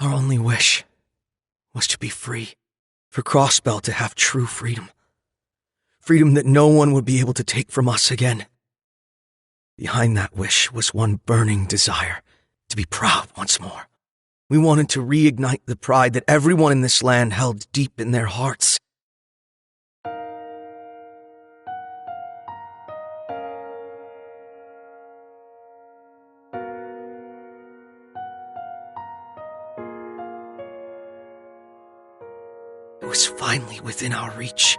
Our only wish was to be free, for Crossbell to have true freedom. Freedom that no one would be able to take from us again. Behind that wish was one burning desire to be proud once more. We wanted to reignite the pride that everyone in this land held deep in their hearts. It was finally within our reach.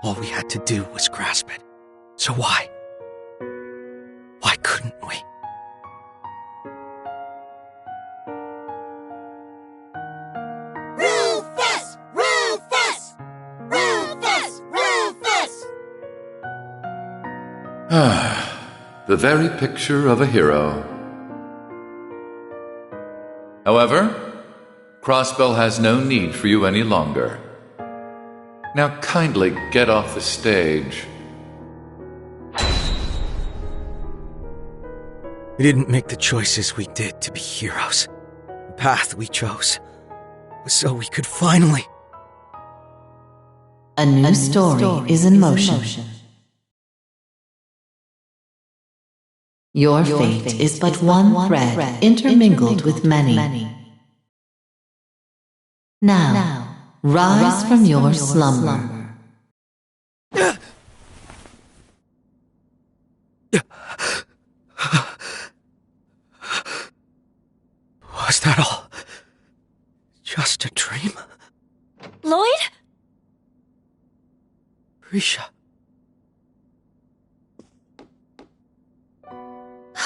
All we had to do was grasp it. So why? Why couldn't we? Rufus! Rufus! Rufus! Rufus! The very picture of a hero. However, Crossbell has no need for you any longer. Now kindly get off the stage. We didn't make the choices we did to be heroes. The path we chose was so we could finally... A new story is in motion. Your fate is but one thread intermingled with many. Now, rise from your slumber. Was that all just a dream? Lloyd? Risha.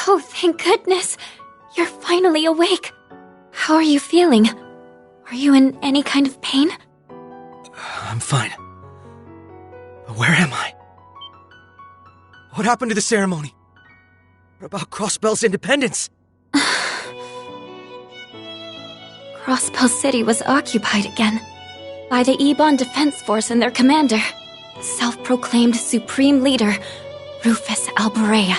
Oh, thank goodness. You're finally awake. How are you feeling? Are you in any kind of pain? I'm fine. But where am I? What happened to the ceremony? What about Crossbell's independence? Crossbell City was occupied again by the Ebon Defense Force and their commander, the self-proclaimed supreme leader, Rufus Alborea.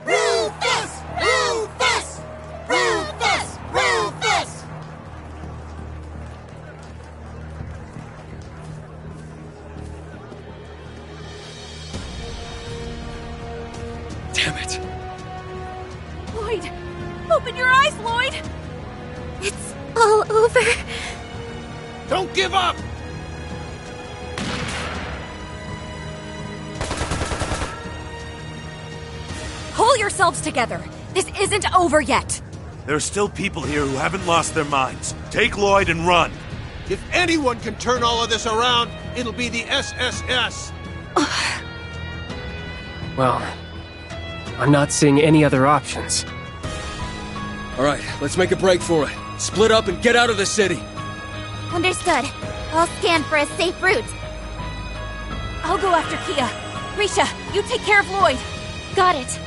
Rufus! Rufus! Rufus! Rufus! Damn it. Lloyd! Open your eyes, Lloyd! It's all over. Don't give up! Pull yourselves together. This isn't over yet. There are still people here who haven't lost their minds. Take Lloyd and run. If anyone can turn all of this around, it'll be the SSS. Well, I'm not seeing any other options. All right, let's make a break for it. Split up and get out of the city. Understood. I'll scan for a safe route. I'll go after Kia. Risha, you take care of Lloyd. Got it.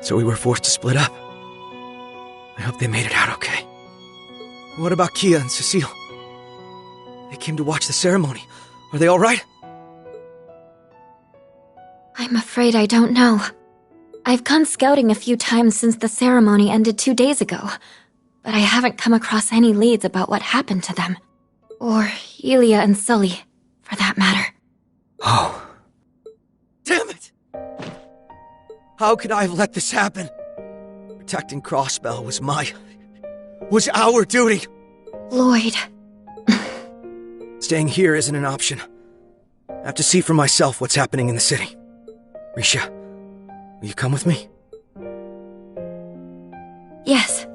So we were forced to split up. I hope they made it out okay. What about Kia and Cecile? They came to watch the ceremony. Are they all right? I'm afraid I don't know. I've gone scouting a few times since the ceremony ended 2 days ago, but I haven't come across any leads about what happened to them. Or Elia and Sully, for that matter. Oh. Damn it! How could I have let this happen? Protecting Crossbell was our duty. Lloyd. Staying here isn't an option. I have to see for myself what's happening in the city. Risha, will you come with me? Yes,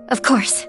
of course.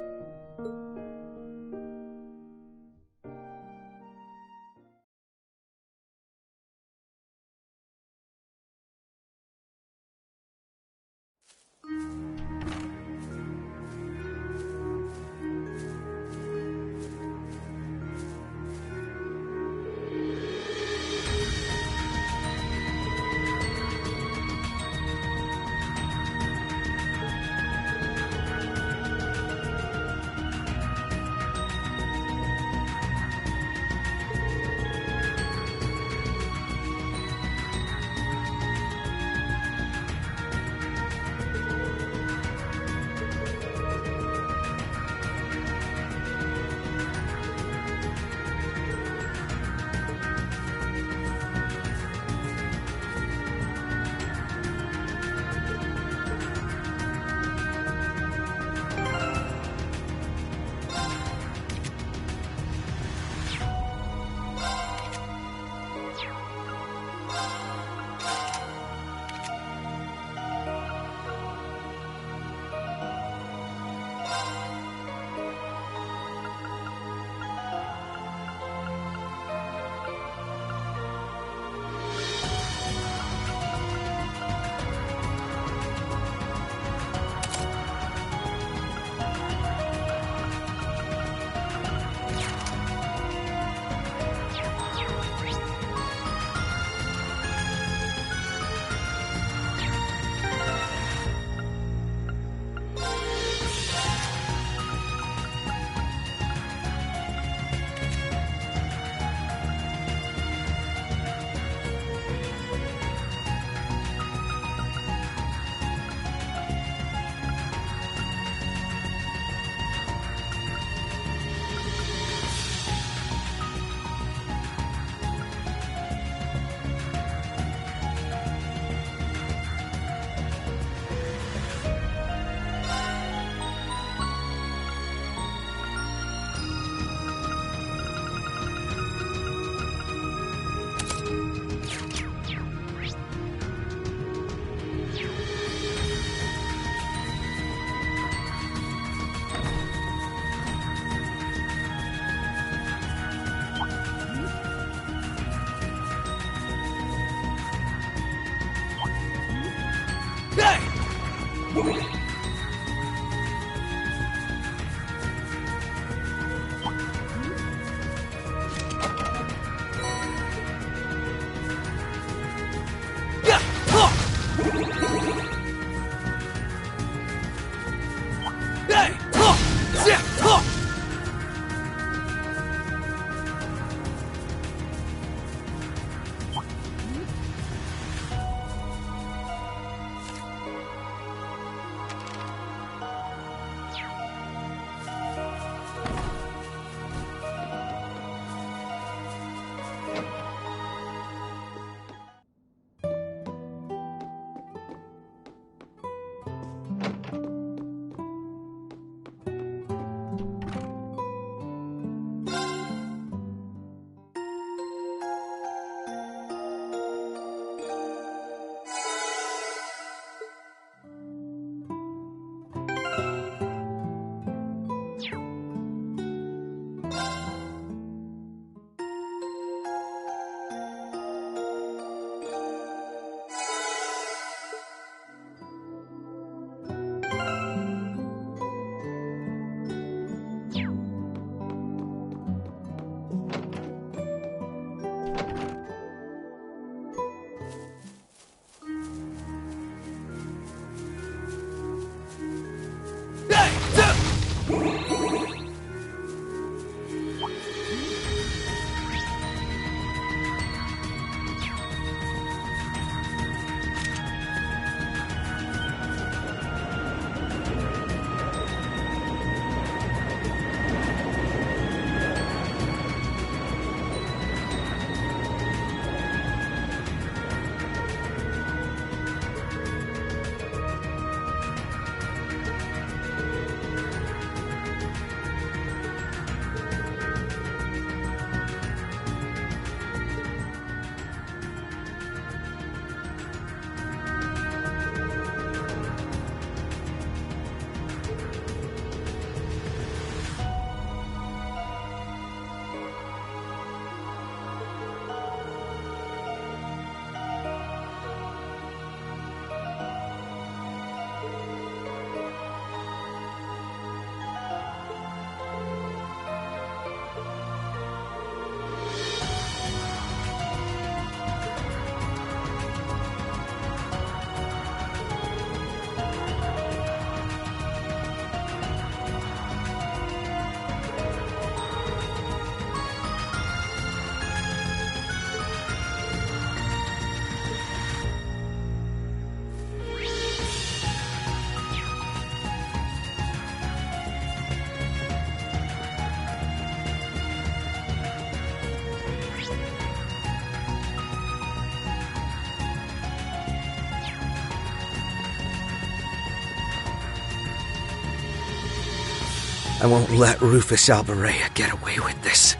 I won't let Rufus Alvarez get away with this.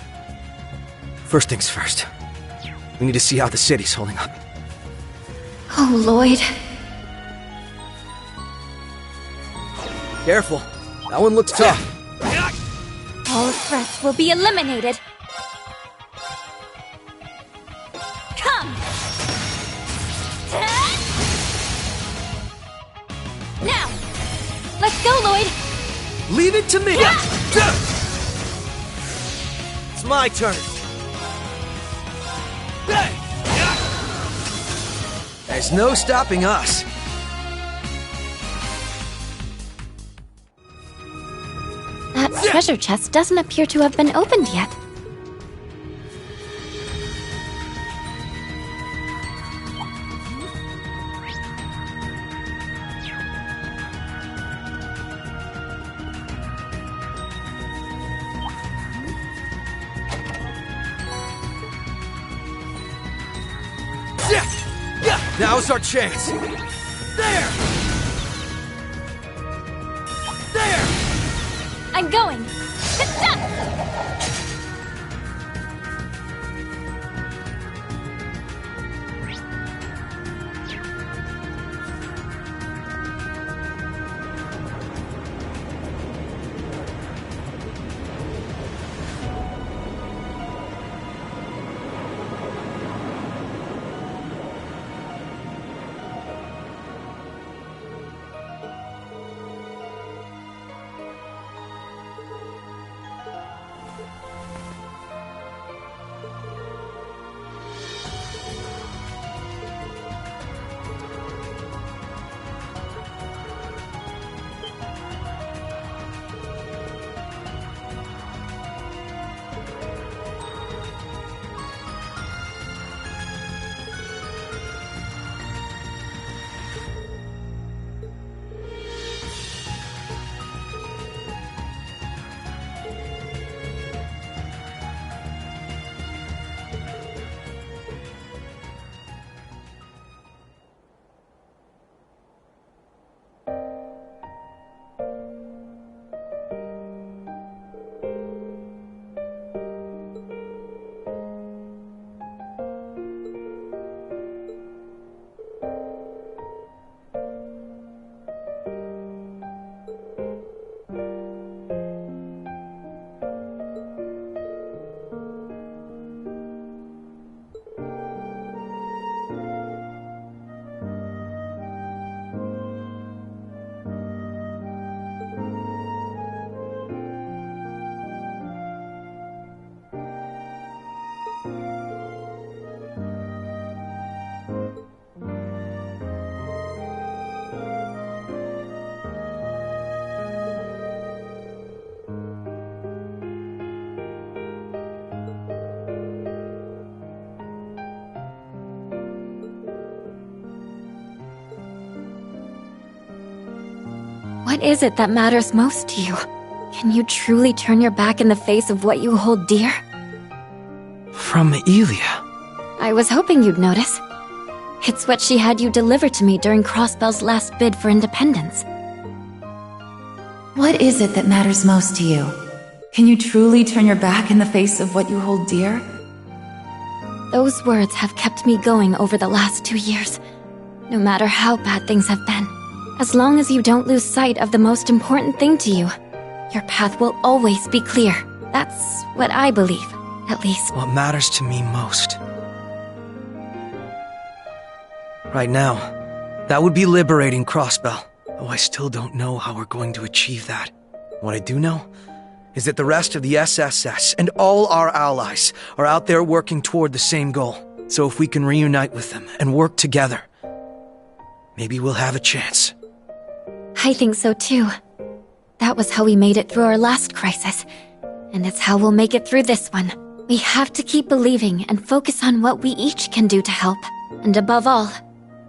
First things first. We need to see how the city's holding up. Oh, Lloyd. Careful. That one looks tough. All threats will be eliminated. Come! Now! Let's go, Lloyd! Leave it to me! It's my turn. There's no stopping us. That treasure chest doesn't appear to have been opened yet. Now's our chance. There! There! I'm going. What is it that matters most to you? Can you truly turn your back in the face of what you hold dear? From Elia. I was hoping you'd notice. It's what she had you deliver to me during Crossbell's last bid for independence. What is it that matters most to you? Can you truly turn your back in the face of what you hold dear? Those words have kept me going over the last 2 years. No matter how bad things have been, as long as you don't lose sight of the most important thing to you, your path will always be clear. That's what I believe, at least. What matters to me most? Right now, that would be liberating Crossbell. Though I still don't know how we're going to achieve that. What I do know is that the rest of the SSS and all our allies are out there working toward the same goal. So if we can reunite with them and work together, maybe we'll have a chance. I think so too. That was how we made it through our last crisis, and it's how we'll make it through this one. We have to keep believing and focus on what we each can do to help. And above all,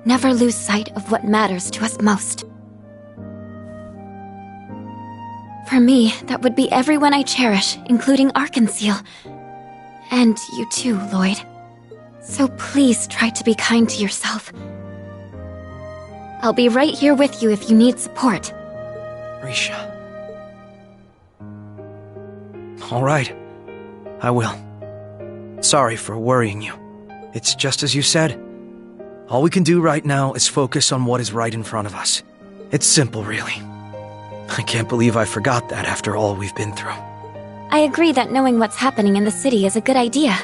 never lose sight of what matters to us most. For me, that would be everyone I cherish, including Arkansas. And you too, Lloyd. So please try to be kind to yourself. I'll be right here with you if you need support. Risha. All right. I will. Sorry for worrying you. It's just as you said. All we can do right now is focus on what is right in front of us. It's simple, really. I can't believe I forgot that after all we've been through. I agree that knowing what's happening in the city is a good idea.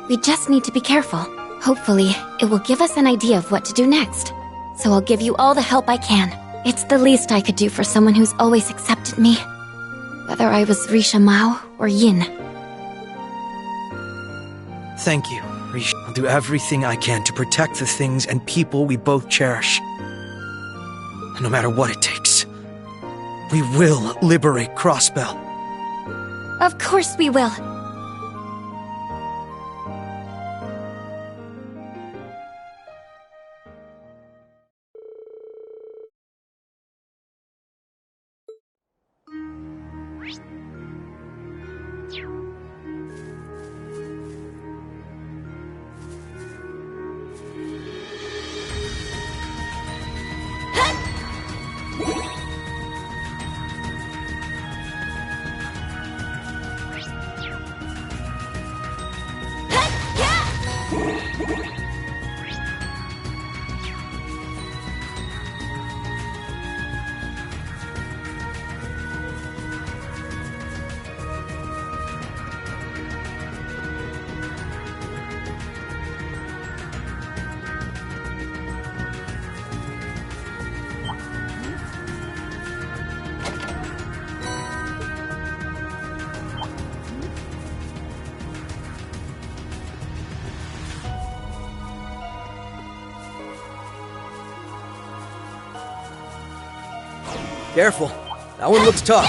We just need to be careful. Hopefully, it will give us an idea of what to do next. So I'll give you all the help I can. It's the least I could do for someone who's always accepted me. Whether I was Risha Mao or Yin. Thank you, Risha. I'll do everything I can to protect the things and people we both cherish. No matter what it takes. We will liberate Crossbell. Of course we will. Careful. That one looks tough.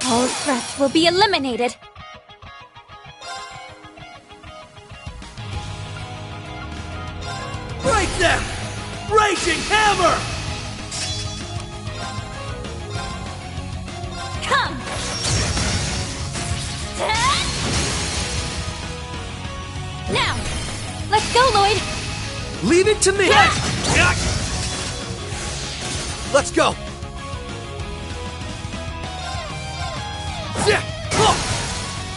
All threats will be eliminated. Break them! Raging hammer! Come! Now! Let's go, Lloyd! Leave it to me! Let's go!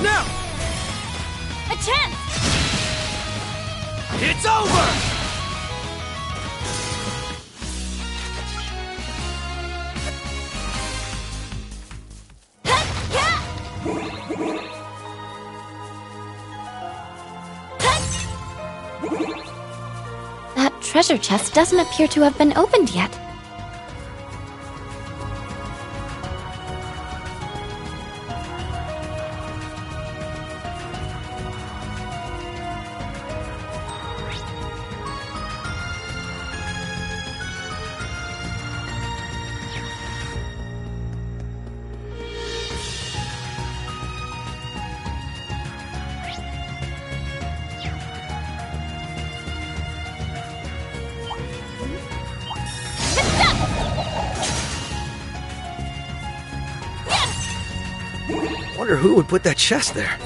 Now! A chance! It's over! That treasure chest doesn't appear to have been opened yet. wonder who would put that chest there.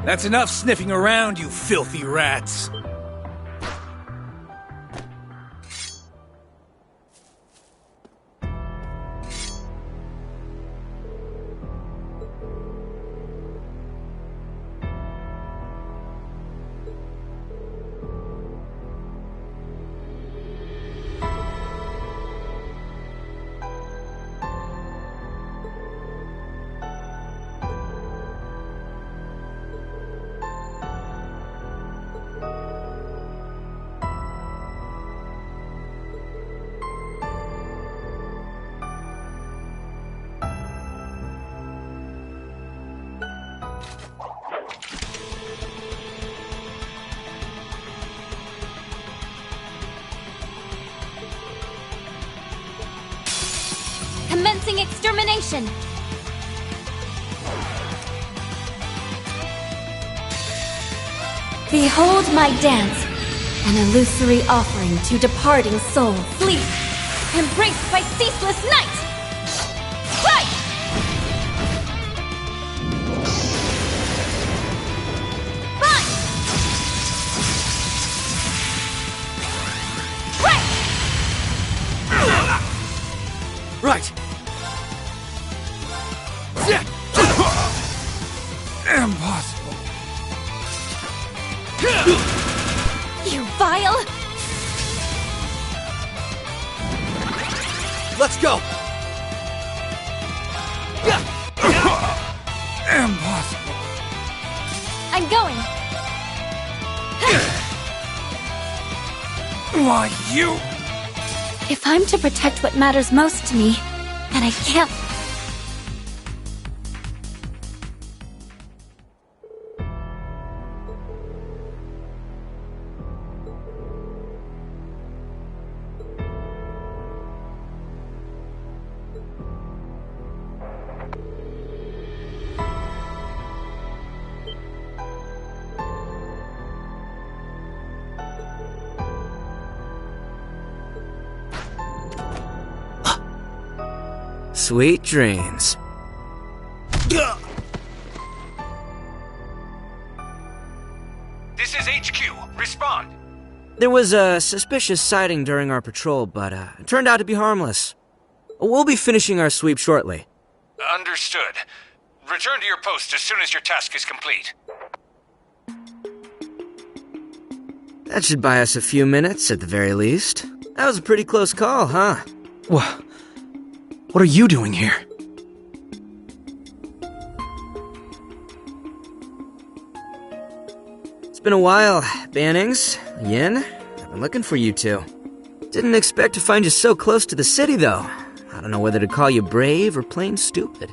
That's enough sniffing around, you filthy rats. Commencing extermination! Behold my dance, an illusory offering to departing souls. Sleep, embraced by ceaseless night! Right! Fine! Right! Right! Impossible. You vile! Let's go! Impossible. I'm going! Why, you... If I'm to protect what matters most to me, then I can't... Sweet dreams. This is HQ. Respond. There was a suspicious sighting during our patrol, but it turned out to be harmless. We'll be finishing our sweep shortly. Understood. Return to your post as soon as your task is complete. That should buy us a few minutes at the very least. That was a pretty close call, huh? What are you doing here? It's been a while, Bannings. Yin, I've been looking for you two. Didn't expect to find you so close to the city, though. I don't know whether to call you brave or plain stupid.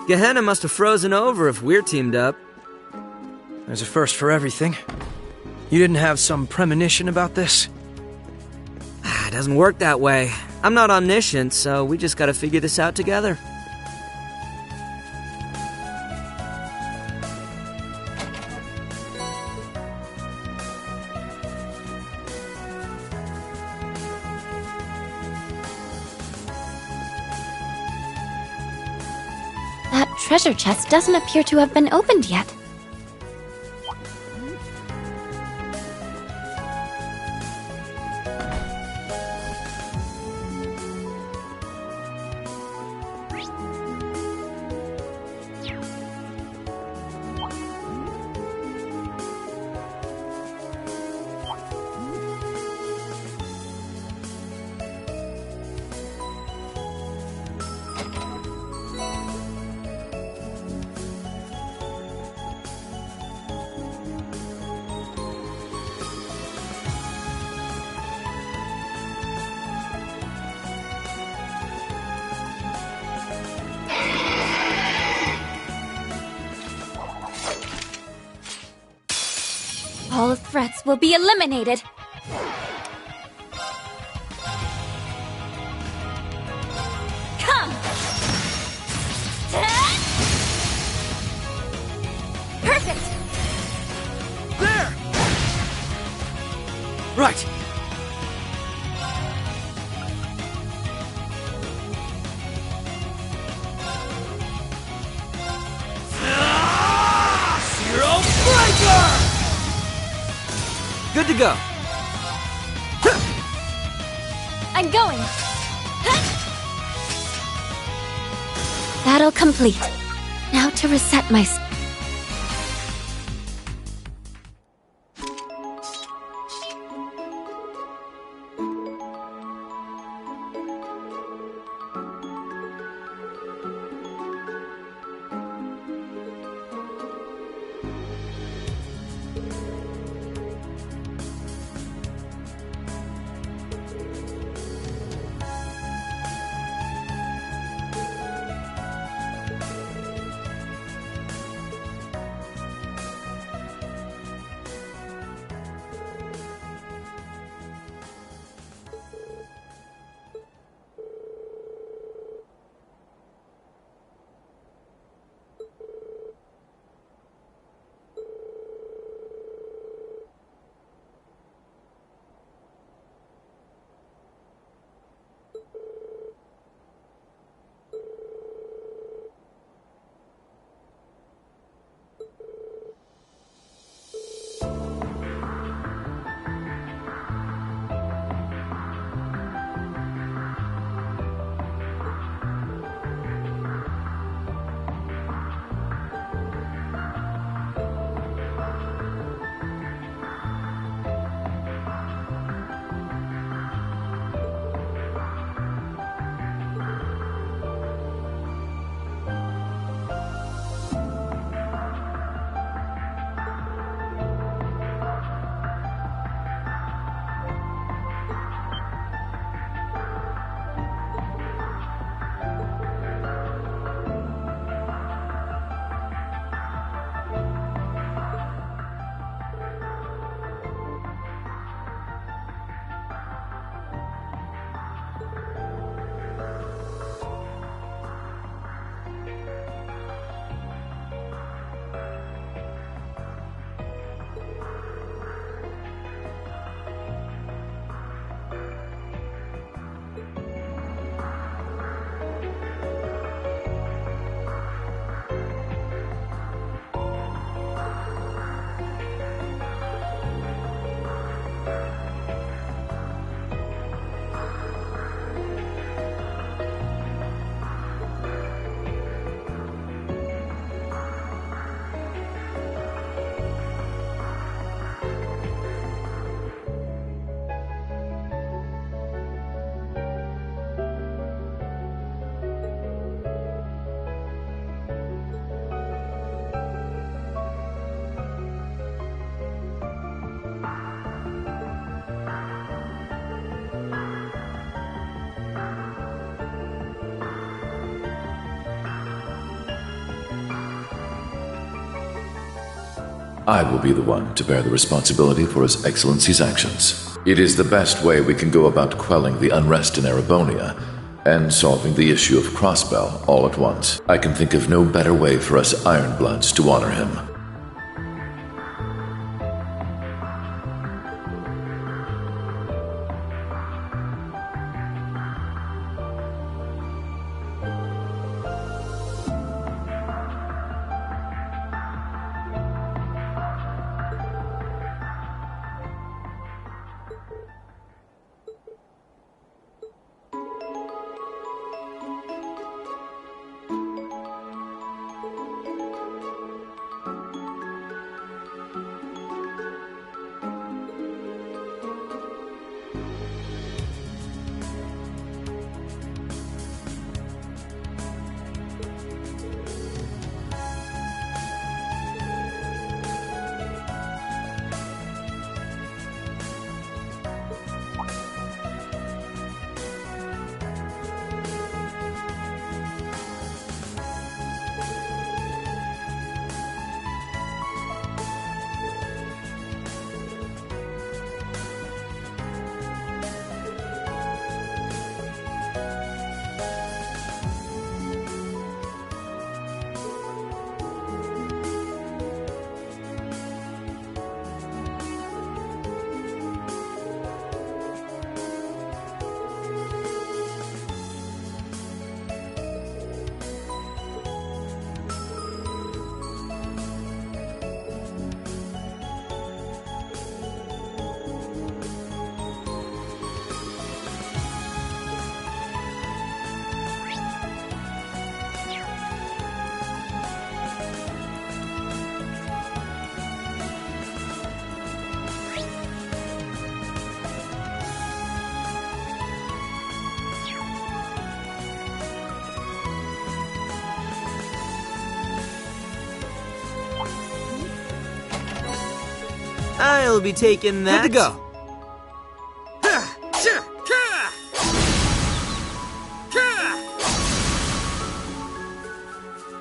Gehenna must have frozen over if we're teamed up. There's a first for everything. You didn't have some premonition about this? It doesn't work that way. I'm not omniscient, so we just gotta figure this out together. That treasure chest doesn't appear to have been opened yet. All threats will be eliminated. Come! Perfect! There! Right. Zero Breaker! Good to go. I'm going. That'll complete. Now to reset my... I will be the one to bear the responsibility for His Excellency's actions. It is the best way we can go about quelling the unrest in Erebonia and solving the issue of Crossbell all at once. I can think of no better way for us Ironbloods to honor him. I'll be taking that. Good to go.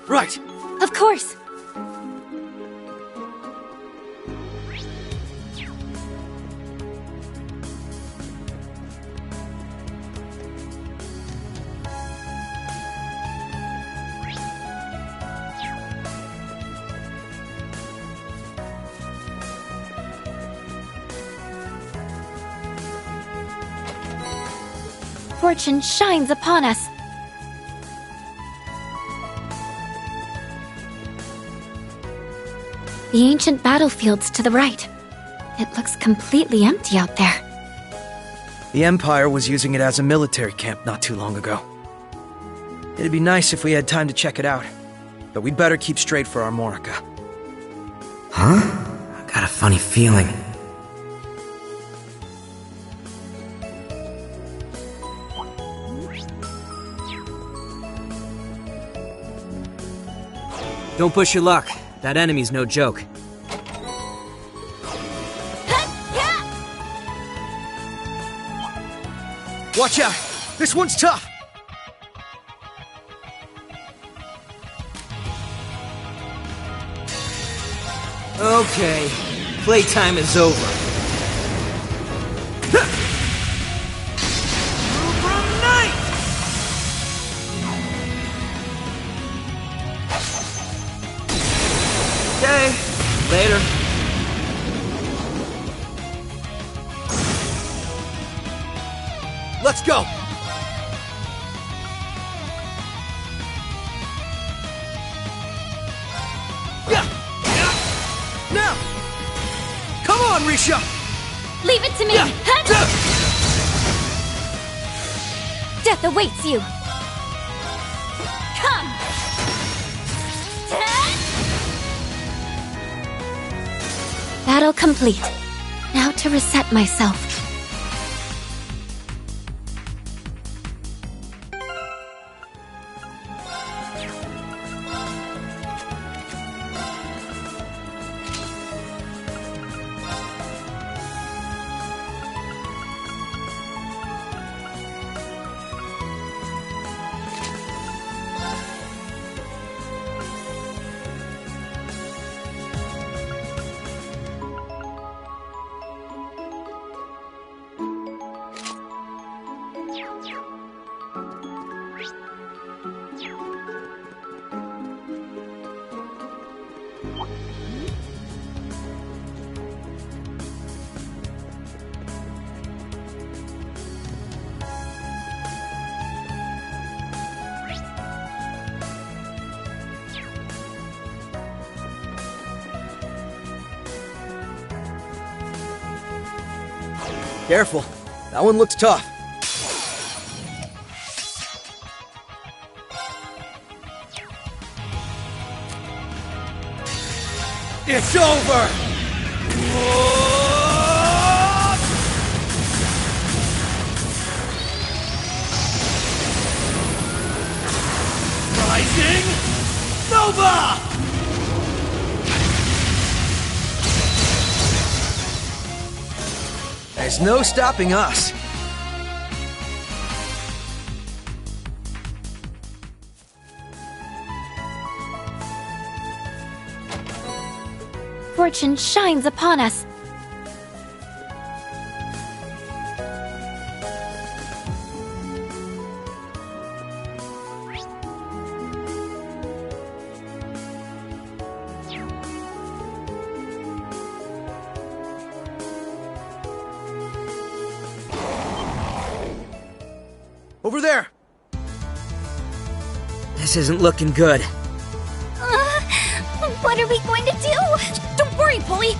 Right. Of course. Fortune shines upon us. The ancient battlefield's to the right. It looks completely empty out there. The Empire was using it as a military camp not too long ago. It'd be nice if we had time to check it out, but we'd better keep straight for our Morica. Huh? I got a funny feeling. Don't push your luck. That enemy's no joke. Watch out! This one's tough! Okay, playtime is over. Okay, later. Let's go! Yeah! Now! Come on, Risha! Leave it to me! Death awaits you! Come! Battle complete. Now to reset myself. Careful. That one looks tough. It's over! Rising Nova! There's no stopping us. Fortune shines upon us. Over there! This isn't looking good. What are we going to do? Don't worry, Bully!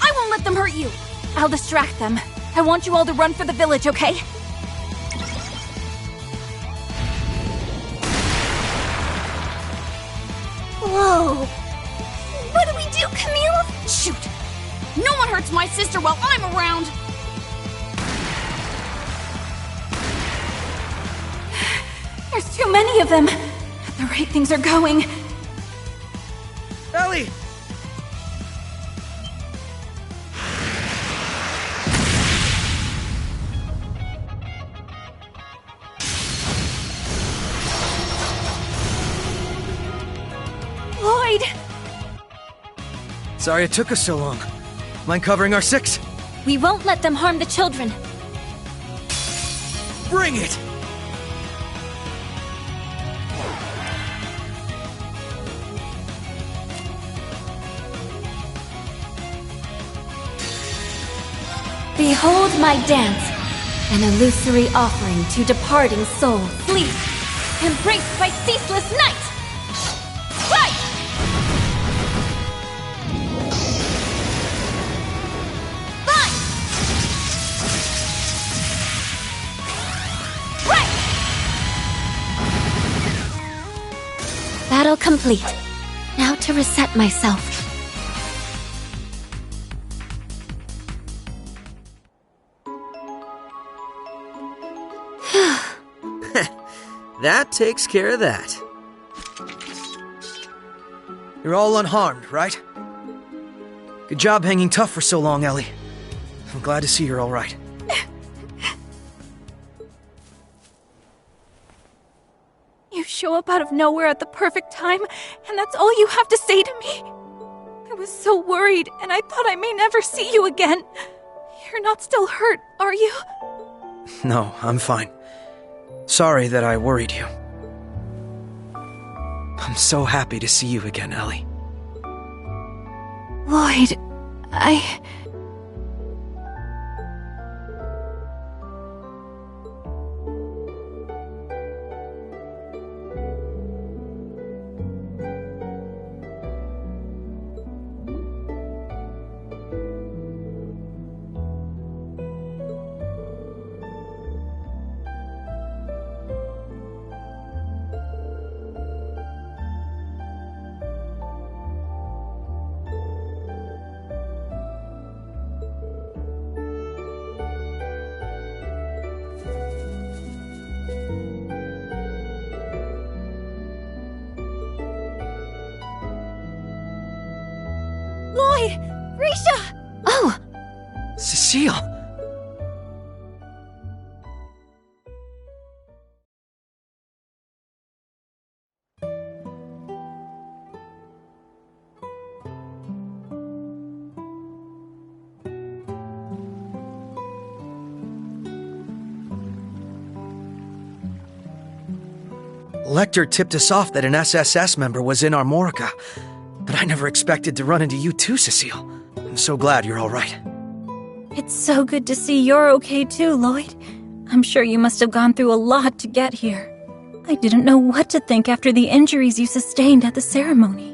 I won't let them hurt you! I'll distract them. I want you all to run for the village, okay? Whoa! What do we do, Camille? Shoot! No one hurts my sister while I'm around! There's too many of them! At the rate things are going... Ellie! Lloyd! Sorry it took us so long. Mind covering our six? We won't let them harm the children. Bring it! Behold my dance, an illusory offering to departing souls. Sleep, embraced by ceaseless night! Fight! Fight! Right! Battle complete. Now to reset myself. That takes care of that. You're all unharmed, right? Good job hanging tough for so long, Ellie. I'm glad to see you're all right. You show up out of nowhere at the perfect time, and that's all you have to say to me? I was so worried, and I thought I may never see you again. You're not still hurt, are you? No, I'm fine. Sorry that I worried you. I'm so happy to see you again, Ellie. Lloyd, Risha! Oh! Cecile! Lecter tipped us off that an SSS member was in Armorica, but I never expected to run into you too, Cecile. I'm so glad you're all right. It's so good to see you're okay too, Lloyd. I'm sure you must have gone through a lot to get here. I didn't know what to think after the injuries you sustained at the ceremony.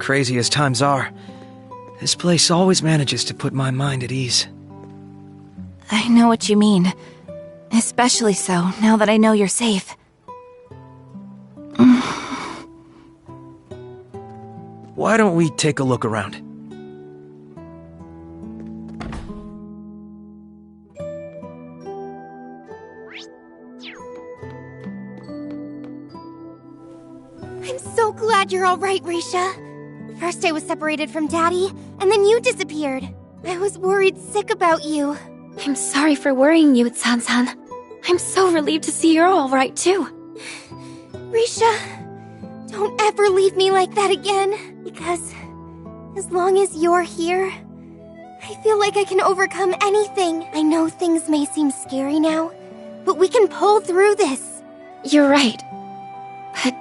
crazy as times are, this place always manages to put my mind at ease. I know what you mean. Especially so, now that I know you're safe. Why don't we take a look around? I'm so glad you're all right, Risha. First I was separated from Daddy, and then you disappeared. I was worried sick about you. I'm sorry for worrying you, San-san. I'm so relieved to see you're all right, too. Risha, don't ever leave me like that again. Because as long as you're here, I feel like I can overcome anything. I know things may seem scary now, but we can pull through this. You're right. But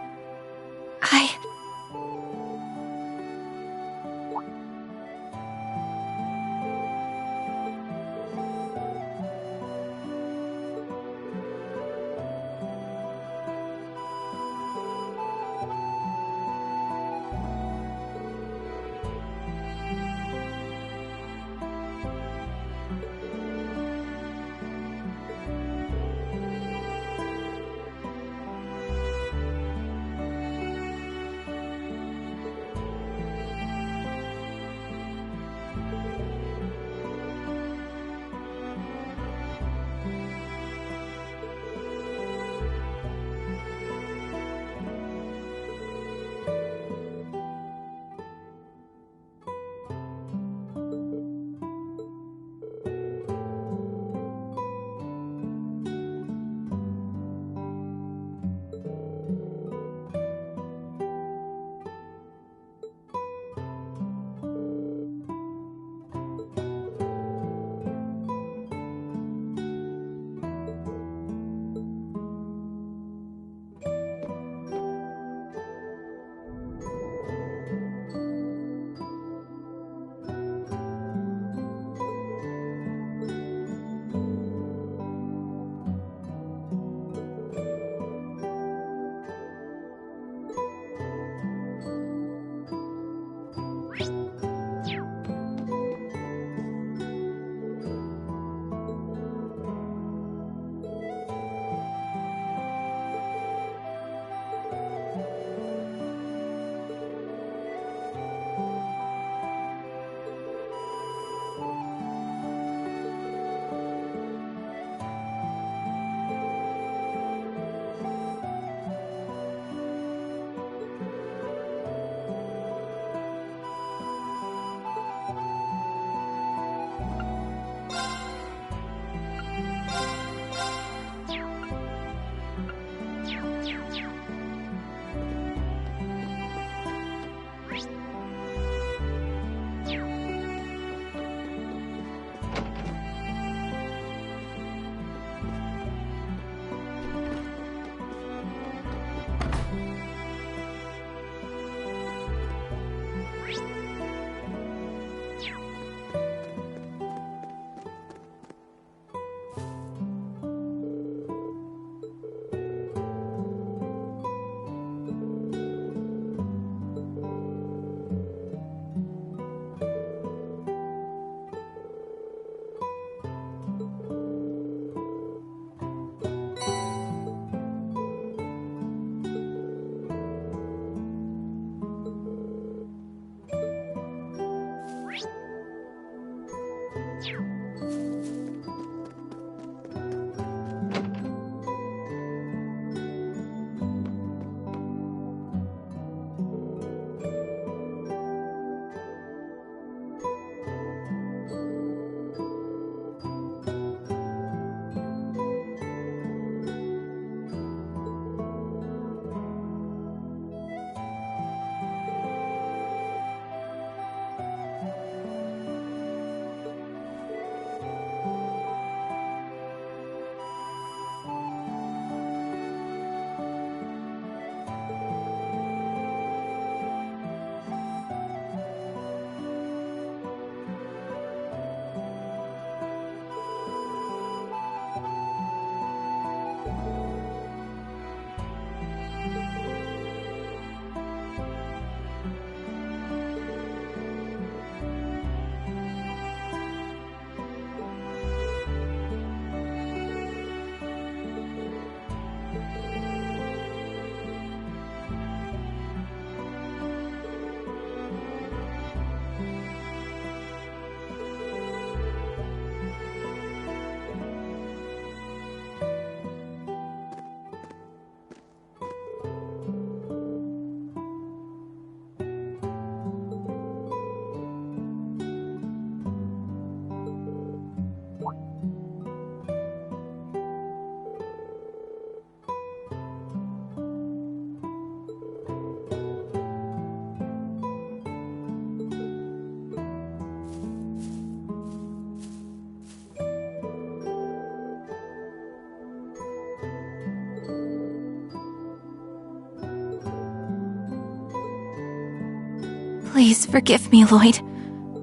Please forgive me, Lloyd.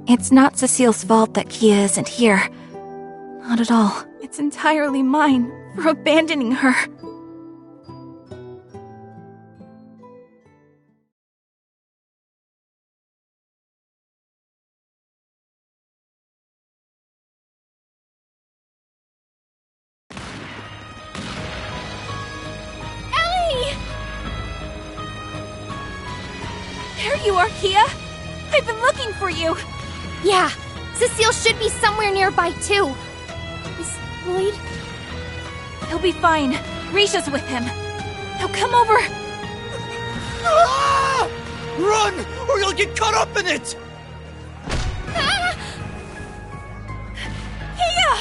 It's not Cecile's fault that Kia isn't here. Not at all. It's entirely mine for abandoning her. There you are, Kia! I've been looking for you! Yeah, Cecile should be somewhere nearby, too. Is Lloyd? He'll be fine. Risha's with him. Now come over! Ah! Run, or you'll get caught up in it! Ah! Kia!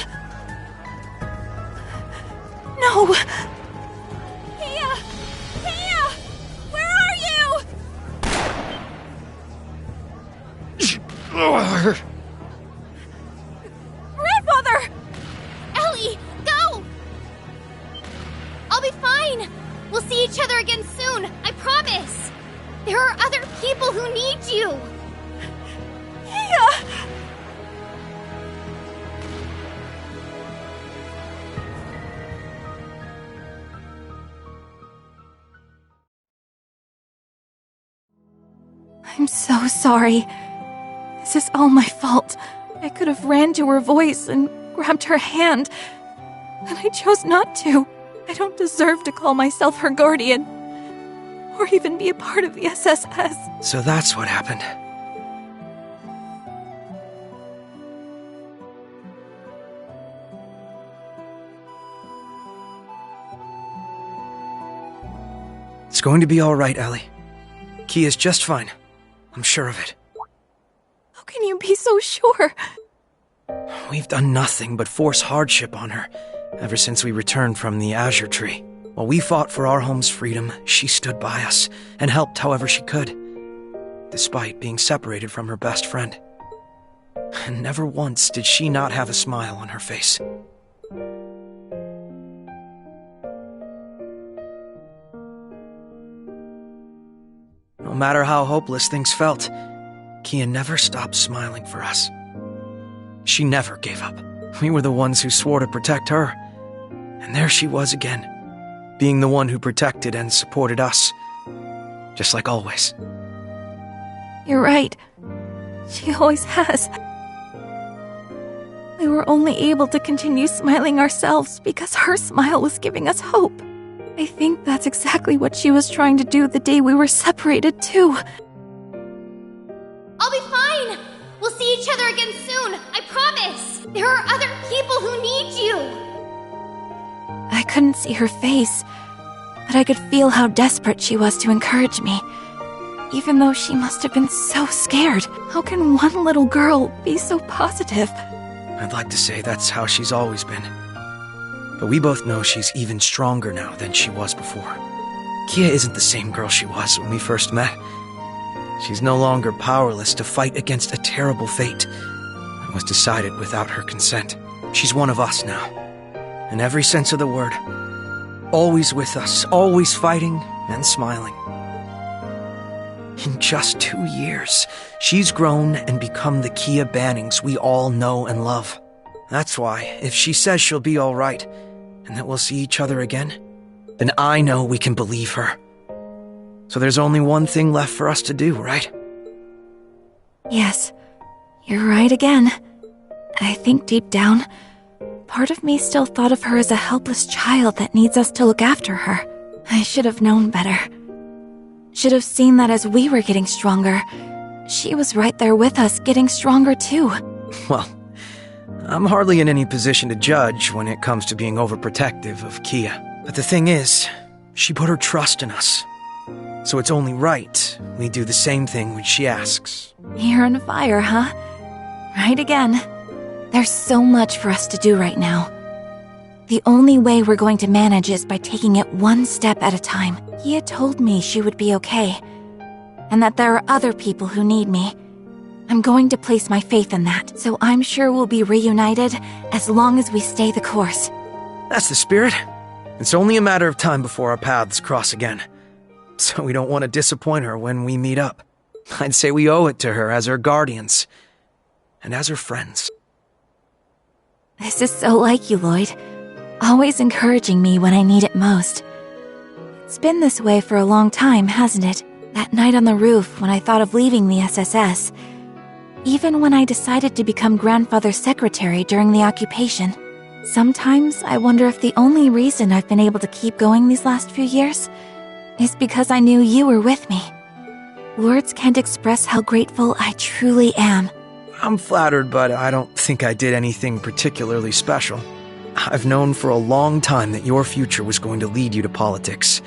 No! Kia! Kia! Where are you? Grandfather! Ellie, go! I'll be fine. We'll see each other again soon, I promise. There are other people who need you. Kia! I'm so sorry. This is all my fault. I could have ran to her voice and grabbed her hand, and I chose not to. I don't deserve to call myself her guardian, or even be a part of the SSS. So that's what happened. It's going to be all right, Ellie. Kia's just fine. I'm sure of it. How can you be so sure? We've done nothing but force hardship on her ever since we returned from the Azure Tree. While we fought for our home's freedom, she stood by us and helped however she could, despite being separated from her best friend. And never once did she not have a smile on her face. No matter how hopeless things felt, Kia never stopped smiling for us. She never gave up. We were the ones who swore to protect her. And there she was again, being the one who protected and supported us. Just like always. You're right. She always has. We were only able to continue smiling ourselves because her smile was giving us hope. I think that's exactly what she was trying to do the day we were separated, too. I'll be fine. We'll see each other again soon, I promise. There are other people who need you. I couldn't see her face, but I could feel how desperate she was to encourage me. Even though she must have been so scared. How can one little girl be so positive? I'd like to say that's how she's always been. But we both know she's even stronger now than she was before. Kia isn't the same girl she was when we first met. She's no longer powerless to fight against a terrible fate that was decided without her consent. She's one of us now, in every sense of the word. Always with us, always fighting and smiling. In just 2 years, she's grown and become the Kia Bannings we all know and love. That's why, if she says she'll be all right, and that we'll see each other again, then I know we can believe her. So there's only one thing left for us to do, right? Yes, you're right again. I think deep down, part of me still thought of her as a helpless child that needs us to look after her. I should have known better. Should have seen that as we were getting stronger, she was right there with us, getting stronger too. Well, I'm hardly in any position to judge when it comes to being overprotective of Kia. But the thing is, she put her trust in us. So it's only right we do the same thing when she asks. You're on fire, huh? Right again. There's so much for us to do right now. The only way we're going to manage is by taking it one step at a time. Kia told me she would be okay, and that there are other people who need me. I'm going to place my faith in that, so I'm sure we'll be reunited as long as we stay the course. That's the spirit. It's only a matter of time before our paths cross again. So we don't want to disappoint her when we meet up. I'd say we owe it to her as her guardians. And as her friends. This is so like you, Lloyd. Always encouraging me when I need it most. It's been this way for a long time, hasn't it? That night on the roof when I thought of leaving the SSS. Even when I decided to become grandfather's secretary during the occupation. Sometimes I wonder if the only reason I've been able to keep going these last few years is because I knew you were with me. Words can't express how grateful I truly am. I'm flattered, but I don't think I did anything particularly special. I've known for a long time that your future was going to lead you to politics.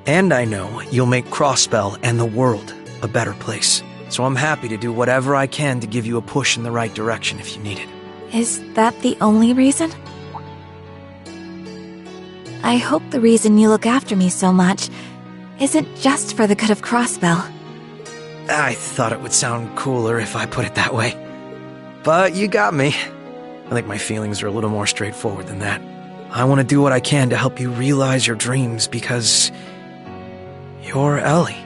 And I know you'll make Crossbell and the world a better place. So I'm happy to do whatever I can to give you a push in the right direction if you need it. Is that the only reason? I hope the reason you look after me so much isn't just for the good of Crossbell. I thought it would sound cooler if I put it that way. But you got me. I think my feelings are a little more straightforward than that. I want to do what I can to help you realize your dreams because you're Ellie.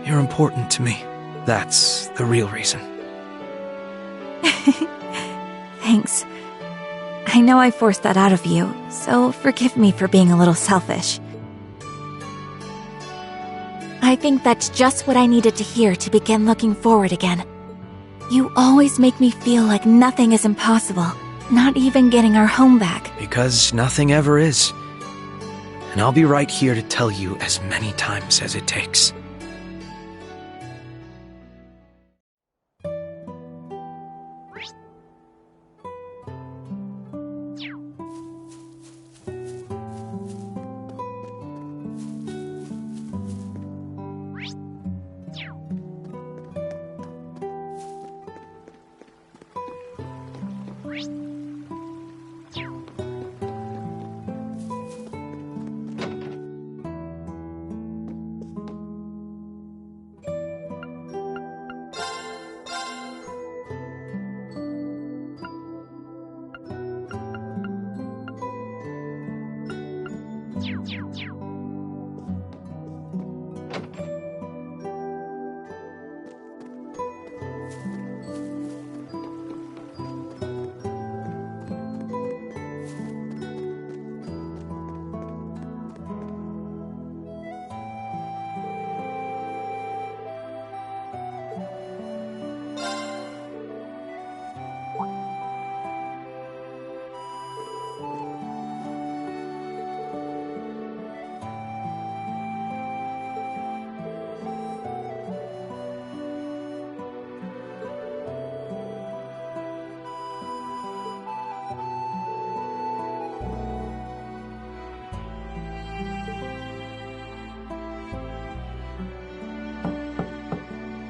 You're important to me. That's the real reason. Thanks. I know I forced that out of you, so forgive me for being a little selfish. I think that's just what I needed to hear to begin looking forward again. You always make me feel like nothing is impossible, not even getting our home back. Because nothing ever is. And I'll be right here to tell you as many times as it takes.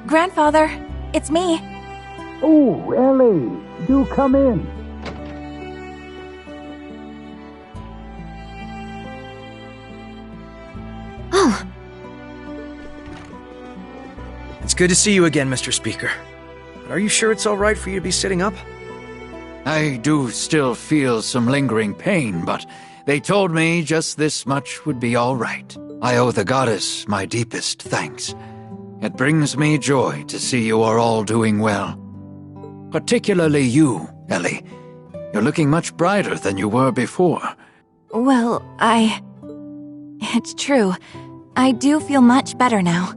Grandfather, it's me. Oh, Ellie, do come in. Oh. It's good to see you again, Mr. Speaker. But are you sure it's all right for you to be sitting up? I do still feel some lingering pain, but they told me just this much would be all right. I owe the goddess my deepest thanks. It brings me joy to see you are all doing well. Particularly you, Ellie. You're looking much brighter than you were before. Well, It's true. I do feel much better now.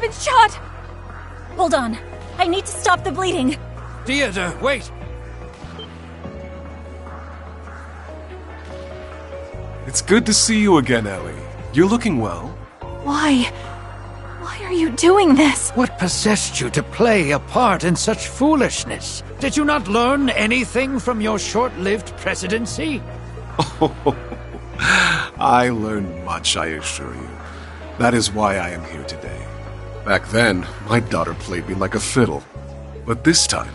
been shot! Hold on. I need to stop the bleeding. Theater, wait! It's good to see you again, Ellie. You're looking well. Why? Why are you doing this? What possessed you to play a part in such foolishness? Did you not learn anything from your short-lived presidency? I learned much, I assure you. That is why I am here today. Back then, my daughter played me like a fiddle. But this time,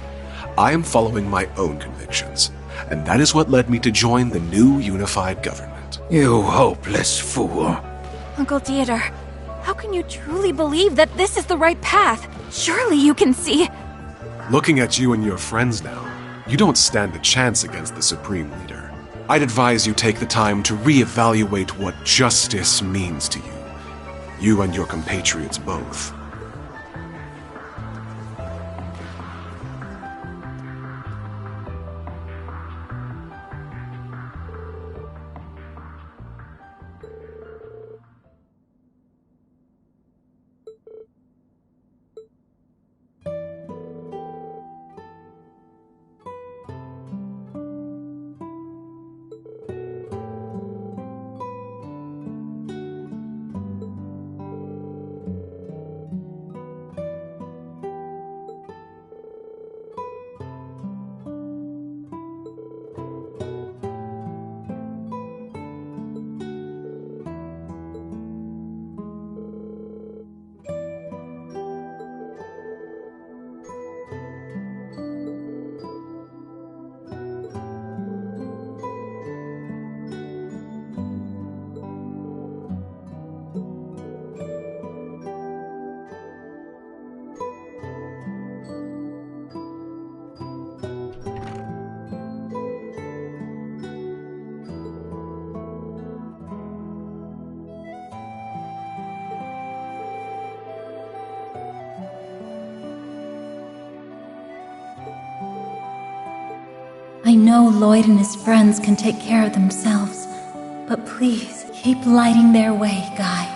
I am following my own convictions, and that is what led me to join the new unified government. You hopeless fool. Uncle Theodore, how can you truly believe that this is the right path? Surely you can see. Looking at you and your friends now, you don't stand a chance against the Supreme Leader. I'd advise you take the time to reevaluate what justice means to you. You and your compatriots both. I know Lloyd and his friends can take care of themselves, but please, keep lighting their way, Guy.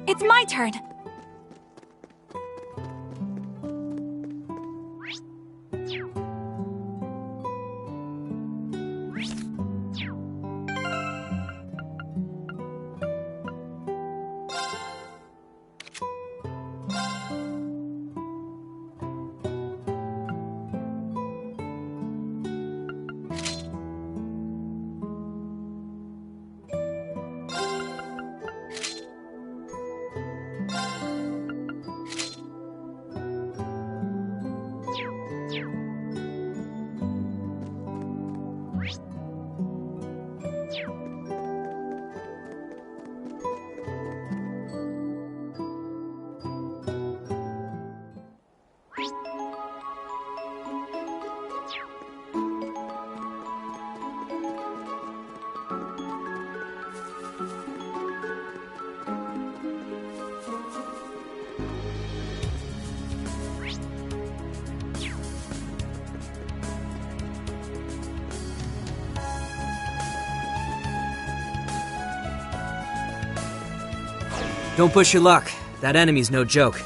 It's my turn. Don't push your luck. That enemy's no joke.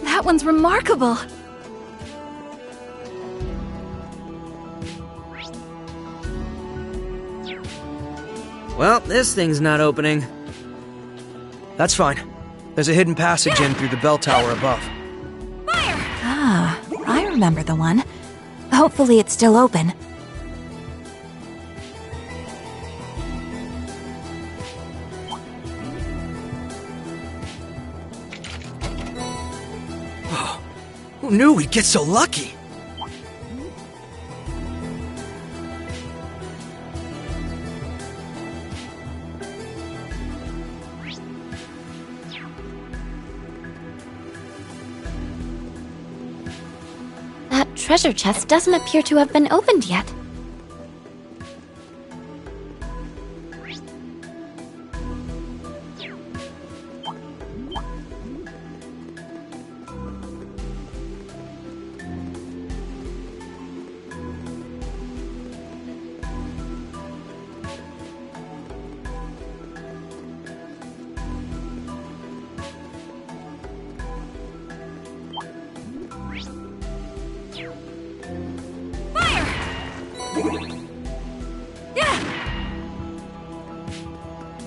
That one's remarkable. Well, this thing's not opening. That's fine. There's a hidden passage in through the bell tower above. Ah, I remember the one. Hopefully it's still open. Who knew we'd get so lucky? That treasure chest doesn't appear to have been opened yet.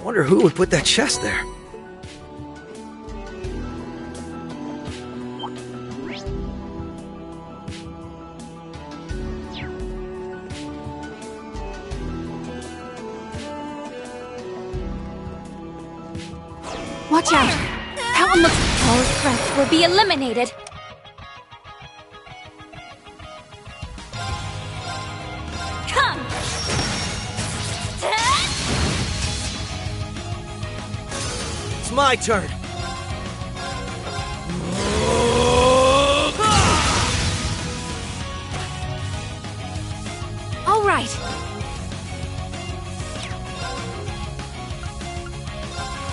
Wonder who would put that chest there. Watch out! That one looks... Those threats will be eliminated! Come! It's my turn. All right.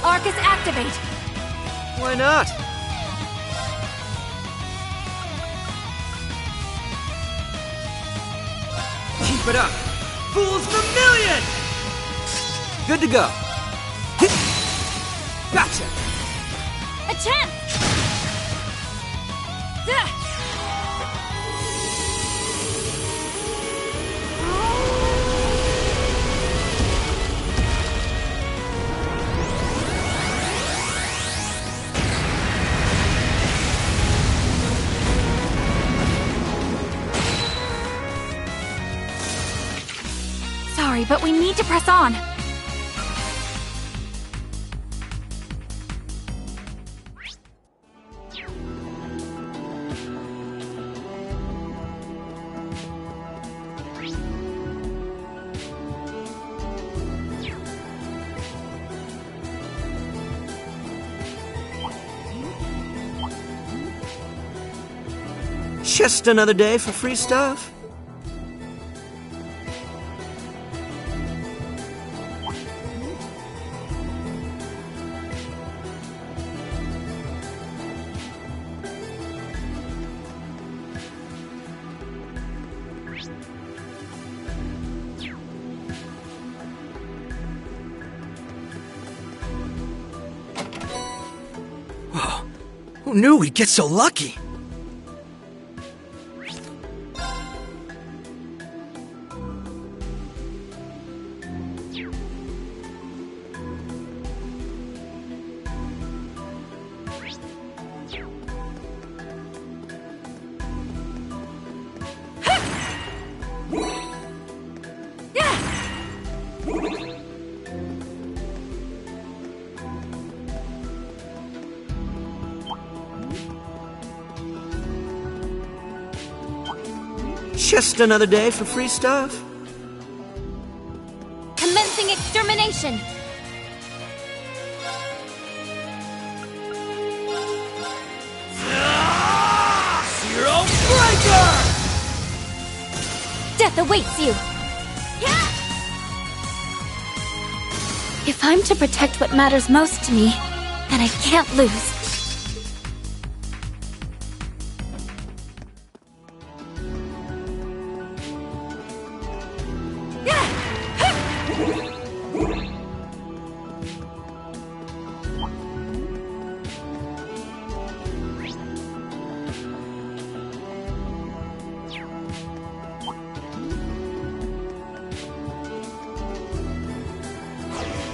Arcus, activate! Why not? Keep it up! Fools Vermilion! Good to go. Gotcha! A chance! Sorry, but we need to press on. Just another day for free stuff. Whoa, who knew we'd get so lucky? Just another day for free stuff. Commencing extermination! Zero Breaker! Death awaits you! If I'm to protect what matters most to me, then I can't lose.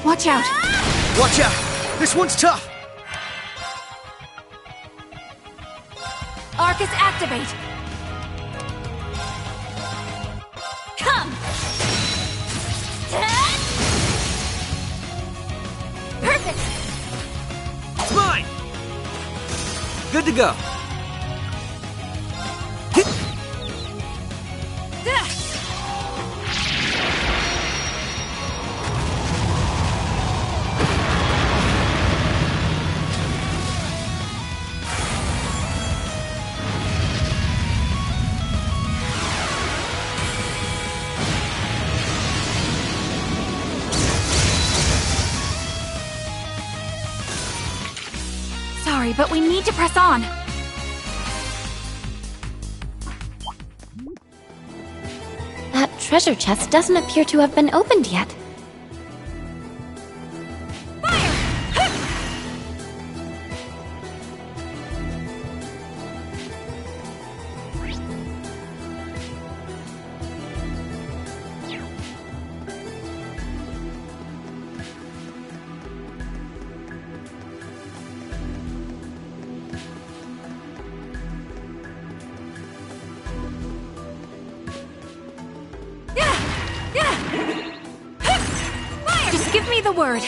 Watch out! Watch out! This one's tough! Arcus, activate! Come! Perfect! It's mine! Good to go. Sorry, but we need to press on. That treasure chest doesn't appear to have been opened yet. Just give me the word.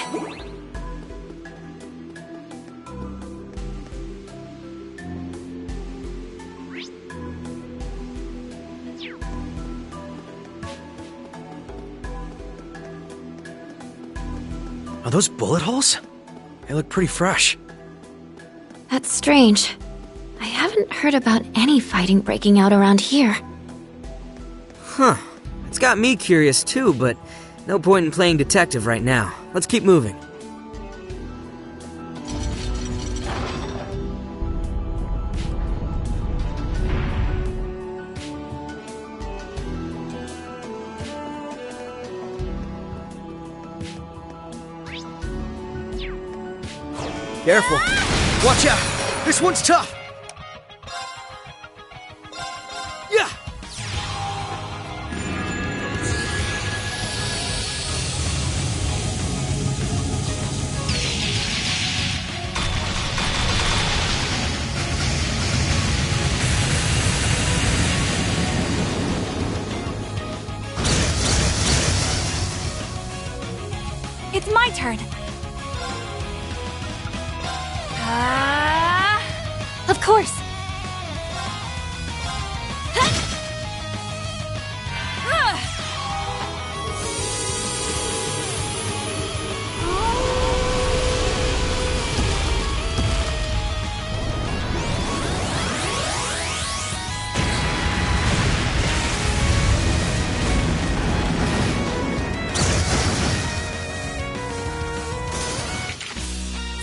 Are those bullet holes? They look pretty fresh. That's strange. I haven't heard about any fighting breaking out around here. Huh. It's got me curious too, but no point in playing detective right now. Let's keep moving. Careful. Watch out. This one's tough. Yeah. It's my turn. Of course.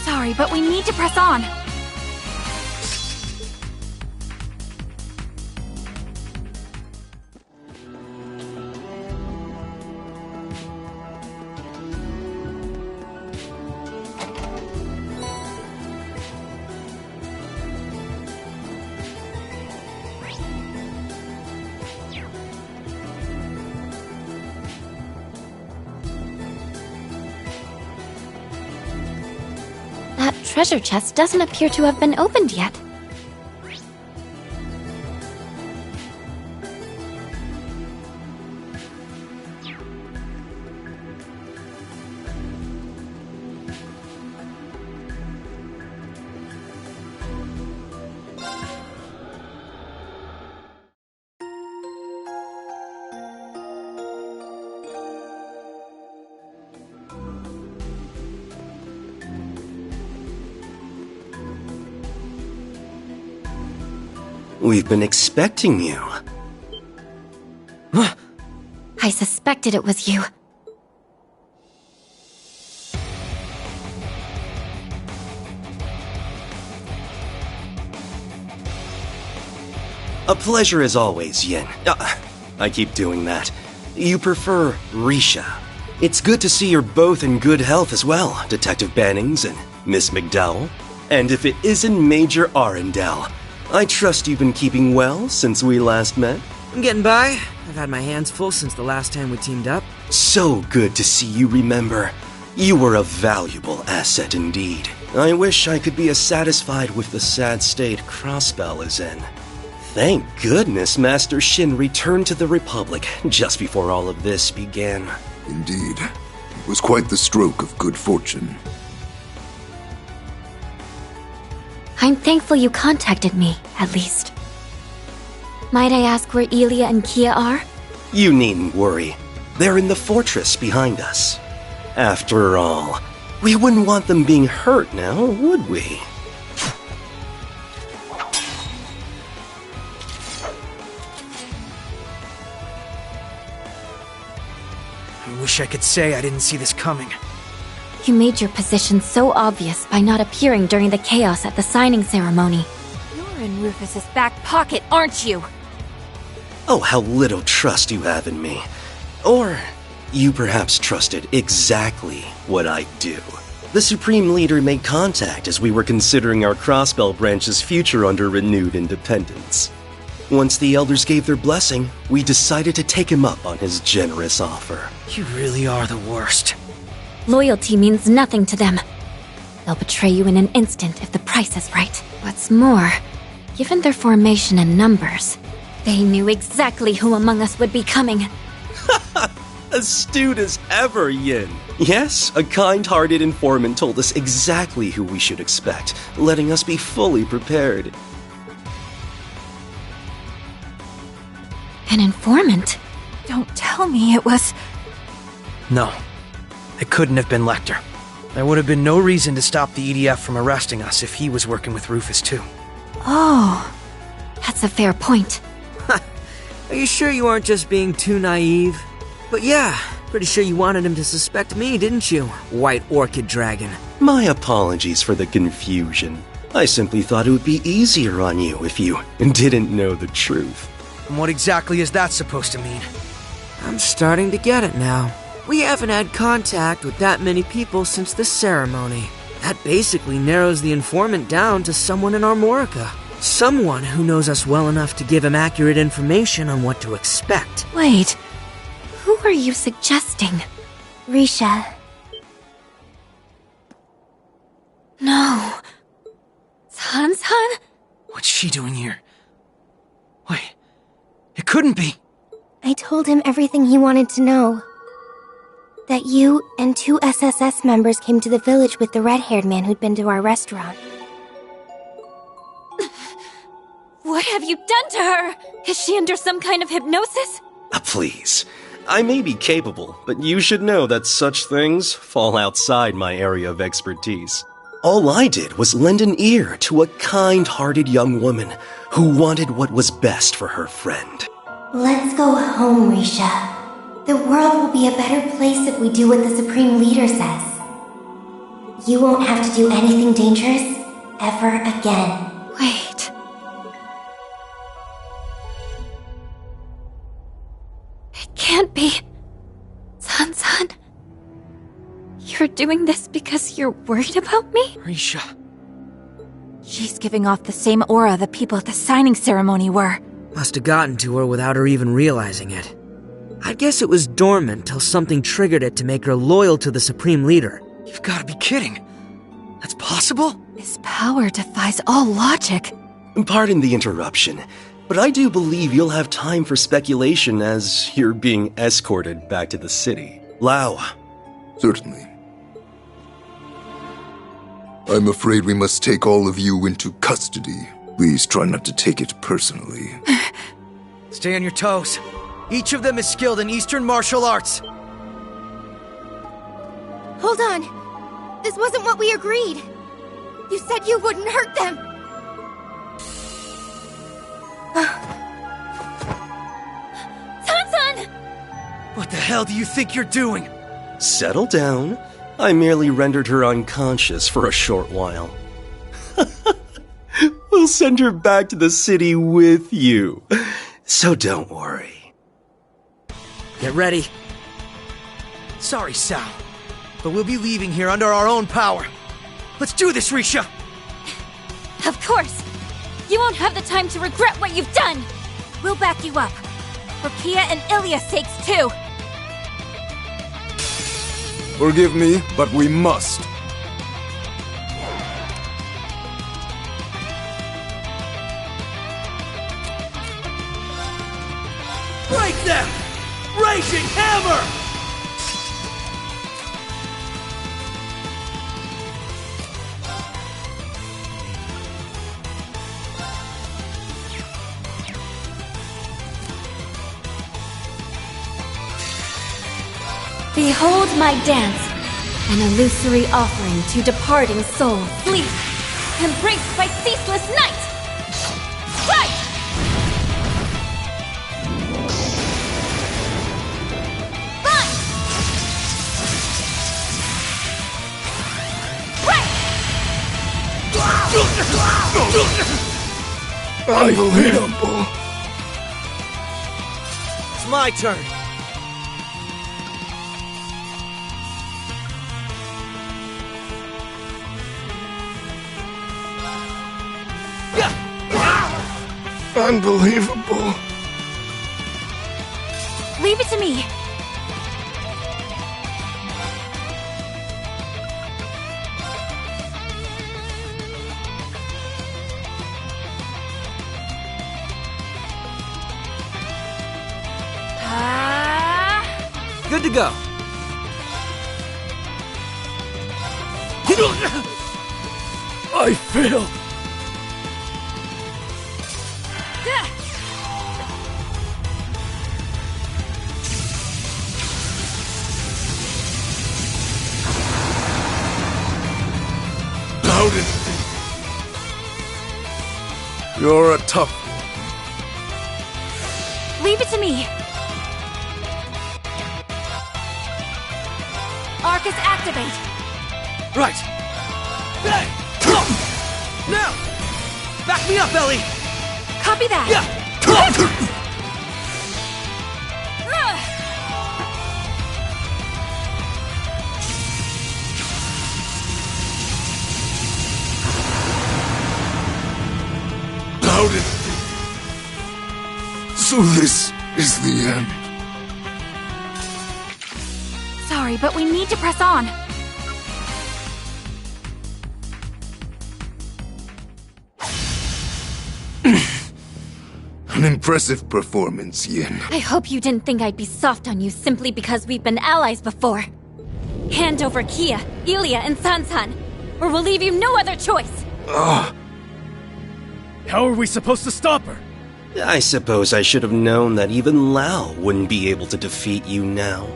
Sorry, but we need to press on. That treasure chest doesn't appear to have been opened yet. We've been expecting you. I suspected it was you. A pleasure as always, Yin. I keep doing that. You prefer Risha. It's good to see you're both in good health as well, Detective Bannings and Miss McDowell. And if it isn't Major Arundel, I trust you've been keeping well since we last met? I'm getting by. I've had my hands full since the last time we teamed up. So good to see you remember. You were a valuable asset indeed. I wish I could be as satisfied with the sad state Crossbell is in. Thank goodness Master Shin returned to the Republic just before all of this began. Indeed. It was quite the stroke of good fortune. I'm thankful you contacted me, at least. Might I ask where Elia and Kia are? You needn't worry. They're in the fortress behind us. After all, we wouldn't want them being hurt now, would we? I wish I could say I didn't see this coming. You made your position so obvious by not appearing during the chaos at the signing ceremony. You're in Rufus's back pocket, aren't you? Oh, how little trust you have in me. Or you perhaps trusted exactly what I do. The Supreme Leader made contact as we were considering our Crossbell branch's future under renewed independence. Once the Elders gave their blessing, we decided to take him up on his generous offer. You really are the worst. Loyalty means nothing to them. They'll betray you in an instant if the price is right. What's more, given their formation and numbers, they knew exactly who among us would be coming. Astute as ever, Yin. Yes, a kind-hearted informant told us exactly who we should expect, letting us be fully prepared. An informant? Don't tell me it was... No. It couldn't have been Lecter. There would have been no reason to stop the EDF from arresting us if he was working with Rufus too. Oh, that's a fair point. Are you sure you aren't just being too naive? But yeah, pretty sure you wanted him to suspect me, didn't you, White Orchid Dragon? My apologies for the confusion. I simply thought it would be easier on you if you didn't know the truth. And what exactly is that supposed to mean? I'm starting to get it now. We haven't had contact with that many people since the ceremony. That basically narrows the informant down to someone in Armorica. Someone who knows us well enough to give him accurate information on what to expect. Wait, who are you suggesting? Risha. No. San-san? What's she doing here? Wait, it couldn't be. I told him everything he wanted to know. that you and 2 SSS members came to the village with the red-haired man who'd been to our restaurant. What have you done to her? Is she under some kind of hypnosis? Please. I may be capable, but you should know that such things fall outside my area of expertise. All I did was lend an ear to a kind-hearted young woman who wanted what was best for her friend. Let's go home, Risha. The world will be a better place if we do what the Supreme Leader says. You won't have to do anything dangerous ever again. Wait. It can't be. San-san. You're doing this because you're worried about me? Risha. She's giving off the same aura the people at the signing ceremony were. Must have gotten to her without her even realizing it. I guess it was dormant till something triggered it to make her loyal to the Supreme Leader. You've got to be kidding. That's possible? This power defies all logic. Pardon the interruption, but I do believe you'll have time for speculation as you're being escorted back to the city. Lao. Certainly. I'm afraid we must take all of you into custody. Please try not to take it personally. Stay on your toes. Each of them is skilled in Eastern martial arts. Hold on. This wasn't what we agreed. You said you wouldn't hurt them. San-san! What the hell do you think you're doing? Settle down. I merely rendered her unconscious for a short while. We'll send her back to the city with you. So don't worry. Get ready. Sorry, Sal, but we'll be leaving here under our own power. Let's do this, Risha! Of course! You won't have the time to regret what you've done! We'll back you up. For Pia and Ilya's sakes, too! Forgive me, but we must. Break them! Raging hammer! Behold my dance, an illusory offering to departing souls. Sleep, embraced by ceaseless night! Fight! Bind! Break! Unbelievable. It's my turn. Unbelievable. Leave it to me. Good to go. I failed. You're a tough one. Leave it to me. Arcus activate. Right. Hey! Now! Back me up, Ellie! Copy that. Yeah! So this is the end. Sorry, but we need to press on. An impressive performance, Yin. I hope you didn't think I'd be soft on you simply because we've been allies before. Hand over Kia, Ilya, and Sansan, or we'll leave you no other choice. Ugh. How are we supposed to stop her? I suppose I should have known that even Lao wouldn't be able to defeat you now.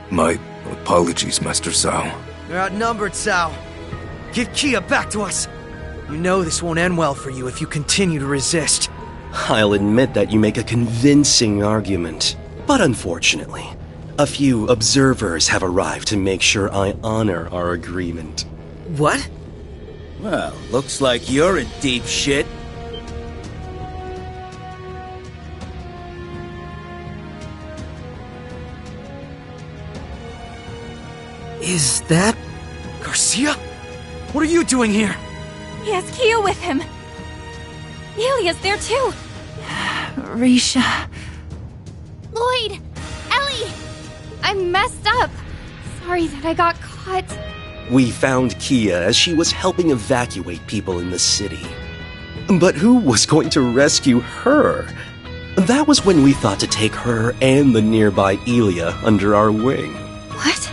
My apologies, Master Cao. You're outnumbered, Cao. Give Kia back to us. You know this won't end well for you if you continue to resist. I'll admit that you make a convincing argument, but unfortunately, a few observers have arrived to make sure I honor our agreement. What? Well, looks like you're in deep shit. Is that Garcia? What are you doing here? He has Kia with him. Ilya's there too. Risha. Lloyd! Ellie! I messed up. Sorry that I got caught. We found Kia as she was helping evacuate people in the city. But who was going to rescue her? That was when we thought to take her and the nearby Ilya under our wing. What?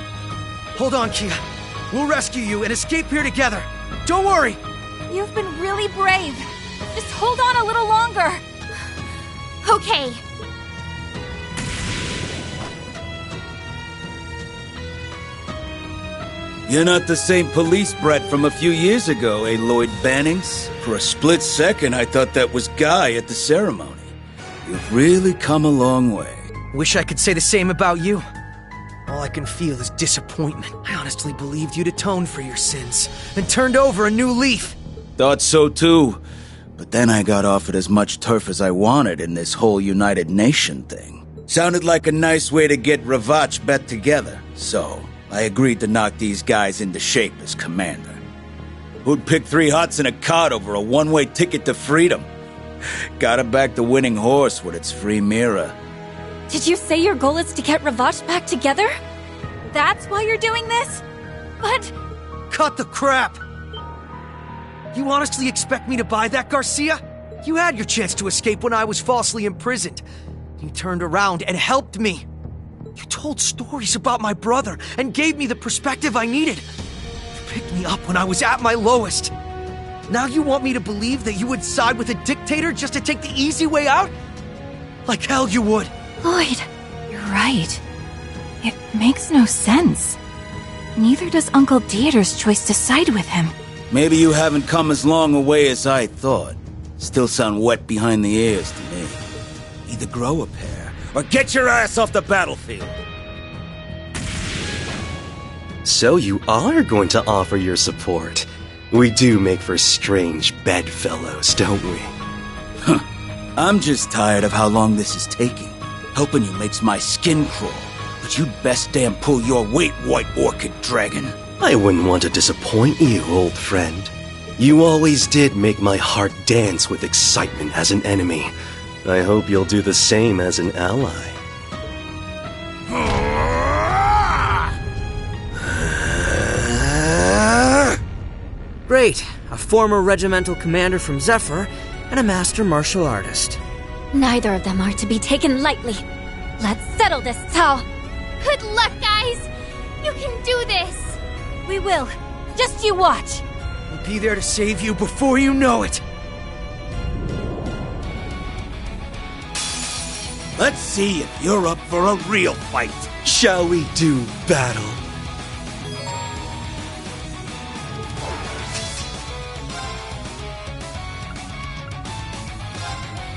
Hold on, Kia. We'll rescue you and escape here together. Don't worry. You've been really brave. Just hold on a little longer. Okay. You're not the same police brat from a few years ago, eh, Lloyd Bannings? For a split second, I thought that was Guy at the ceremony. You've really come a long way. Wish I could say the same about you. All I can feel is disappointment. I honestly believed you'd atoned for your sins and turned over a new leaf. Thought so too. But then I got offered as much turf as I wanted in this whole United Nation thing. Sounded like a nice way to get Ravach back together, so I agreed to knock these guys into shape as commander. Who'd pick 3 hots and a cart over a one-way ticket to freedom? Gotta back the winning horse with its free mirror. Did you say your goal is to get Ravach back together? That's why you're doing this? But... Cut the crap! You honestly expect me to buy that, Garcia? You had your chance to escape when I was falsely imprisoned. You turned around and helped me. You told stories about my brother and gave me the perspective I needed. You picked me up when I was at my lowest. Now you want me to believe that you would side with a dictator just to take the easy way out? Like hell you would. Lloyd, you're right. It makes no sense. Neither does Uncle Dieter's choice to side with him. Maybe you haven't come as long a way as I thought. Still sound wet behind the ears to me. Either grow a pair, or get your ass off the battlefield. So you are going to offer your support. We do make for strange bedfellows, don't we? Huh. I'm just tired of how long this is taking. Helping you makes my skin crawl. But you'd best damn pull your weight, White Orchid Dragon. I wouldn't want to disappoint you, old friend. You always did make my heart dance with excitement as an enemy. I hope you'll do the same as an ally. Great. A former regimental commander from Zephyr and a master martial artist. Neither of them are to be taken lightly. Let's settle this, Cao. Good luck, guys! You can do this! We will. Just you watch. We'll be there to save you before you know it. Let's see if you're up for a real fight. Shall we do battle?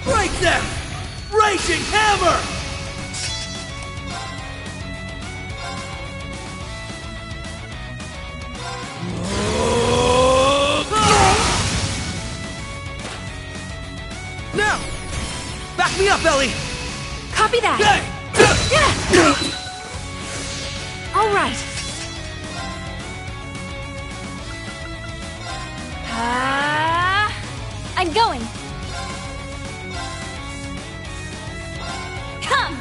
Break them! Raging Hammer! Now! Back me up, Ellie! Copy that! All right. I'm going. Come!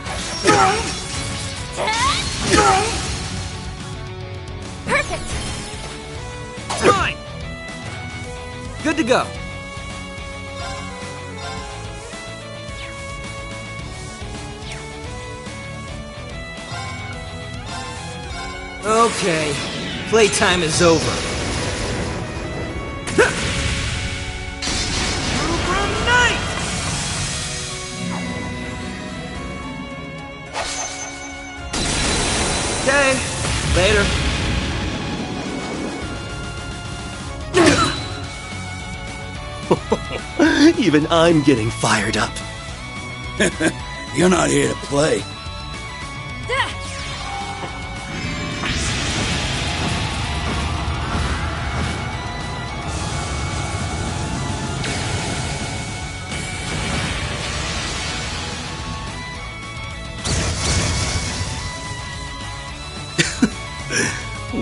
Perfect! Mine! Good to go. Okay, playtime is over. Okay, later. Even I'm getting fired up. You're not here to play.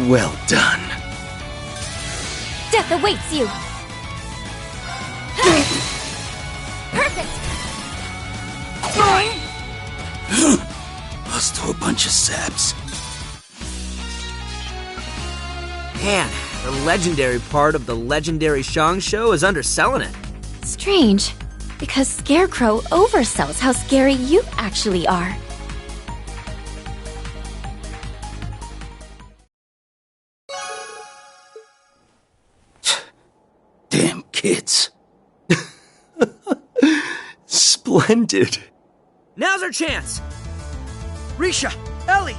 Well done. Death awaits you! Perfect! Us to a bunch of saps. Man, the legendary part of the legendary Shang show is underselling it. Strange, because Scarecrow oversells how scary you actually are. Damn kids. Splendid. Now's our chance! Risha! Ellie!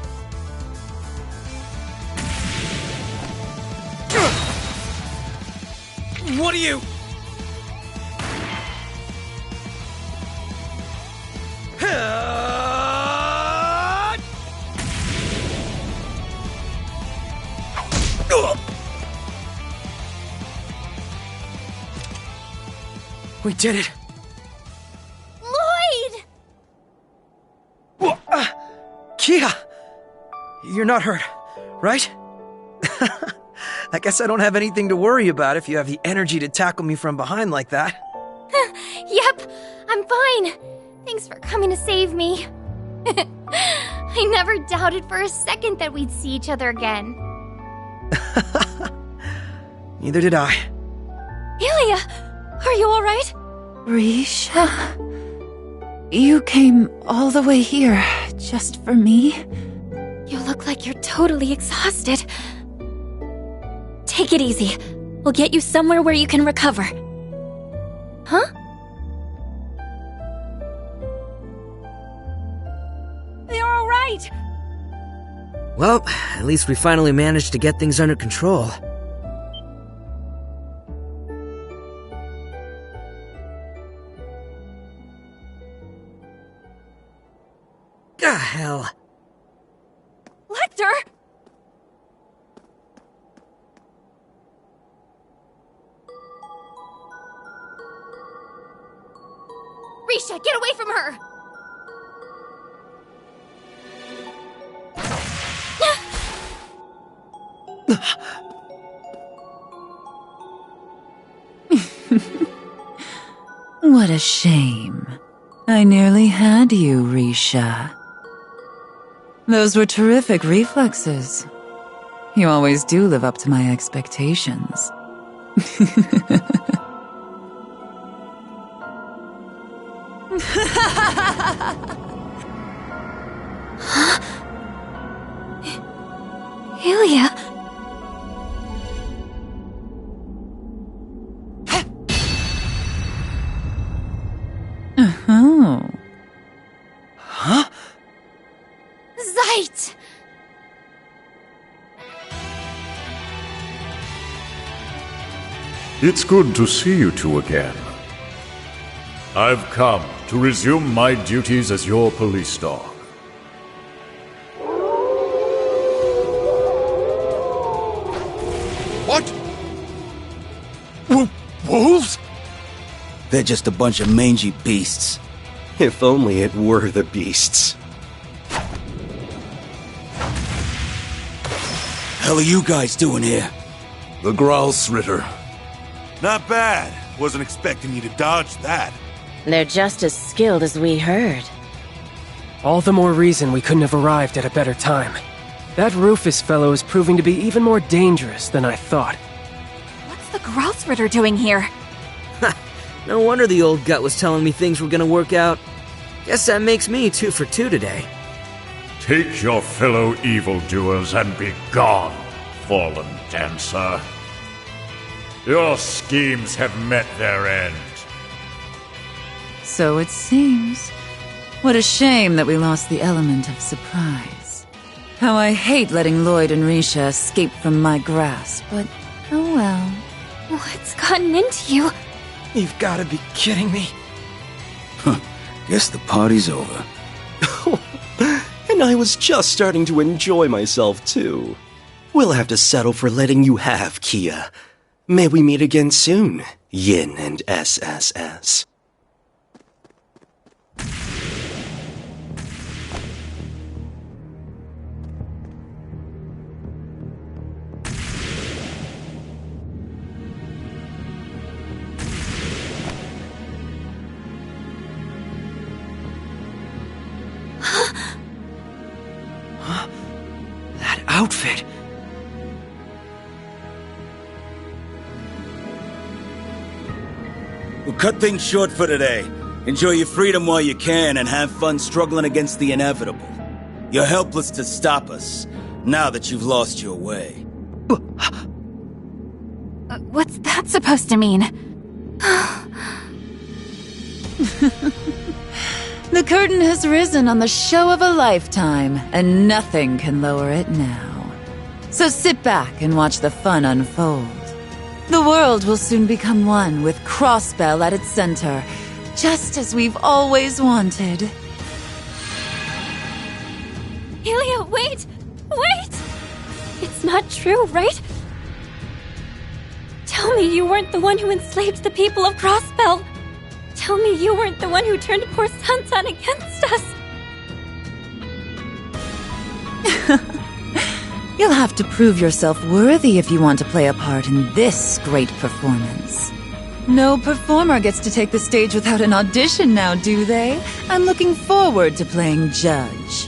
What are you... We did it! Lloyd! Kia! You're not hurt, right? I guess I don't have anything to worry about if you have the energy to tackle me from behind like that. Yep, I'm fine. Thanks for coming to save me. I never doubted for a second that we'd see each other again. Neither did I. Ilia, are you alright? Risha? You came all the way here just for me? You look like you're totally exhausted. Take it easy. We'll get you somewhere where you can recover. Huh? You're alright! Well, at least we finally managed to get things under control. Ah, hell. Lecter! Risha, get away from her! What a shame. I nearly had you, Risha. Those were terrific reflexes. You always do live up to my expectations. Ilia? Oh. Huh? Zeit! It's good to see you two again. I've come to resume my duties as your police dog. What? Wolves? They're just a bunch of mangy beasts. If only it were the beasts. Hell are you guys doing here? The Gralsritter. Not bad. Wasn't expecting you to dodge that. They're just as skilled as we heard. All the more reason we couldn't have arrived at a better time. That Rufus fellow is proving to be even more dangerous than I thought. What's the Gralsritter doing here? No wonder the old gut was telling me things were gonna work out. Guess that makes me 2 for 2 today. Take your fellow evildoers and be gone, fallen dancer. Your schemes have met their end. So it seems. What a shame that we lost the element of surprise. How I hate letting Lloyd and Risha escape from my grasp, but oh well. What's gotten into you? You've gotta be kidding me. Guess the party's over. And I was just starting to enjoy myself, too. We'll have to settle for letting you have Kia. May we meet again soon, Yin and SSS. That outfit. We'll cut things short for today. Enjoy your freedom while you can and have fun struggling against the inevitable. You're helpless to stop us, now that you've lost your way. What's that supposed to mean? The curtain has risen on the show of a lifetime, and nothing can lower it now. So sit back and watch the fun unfold. The world will soon become one with Crossbell at its center, just as we've always wanted. Ilya, wait! Wait! It's not true, right? Tell me you weren't the one who enslaved the people of Crossbell. Tell me you weren't the one who turned poor Sansan against us. You'll have to prove yourself worthy if you want to play a part in this great performance. No performer gets to take the stage without an audition now, do they? I'm looking forward to playing judge.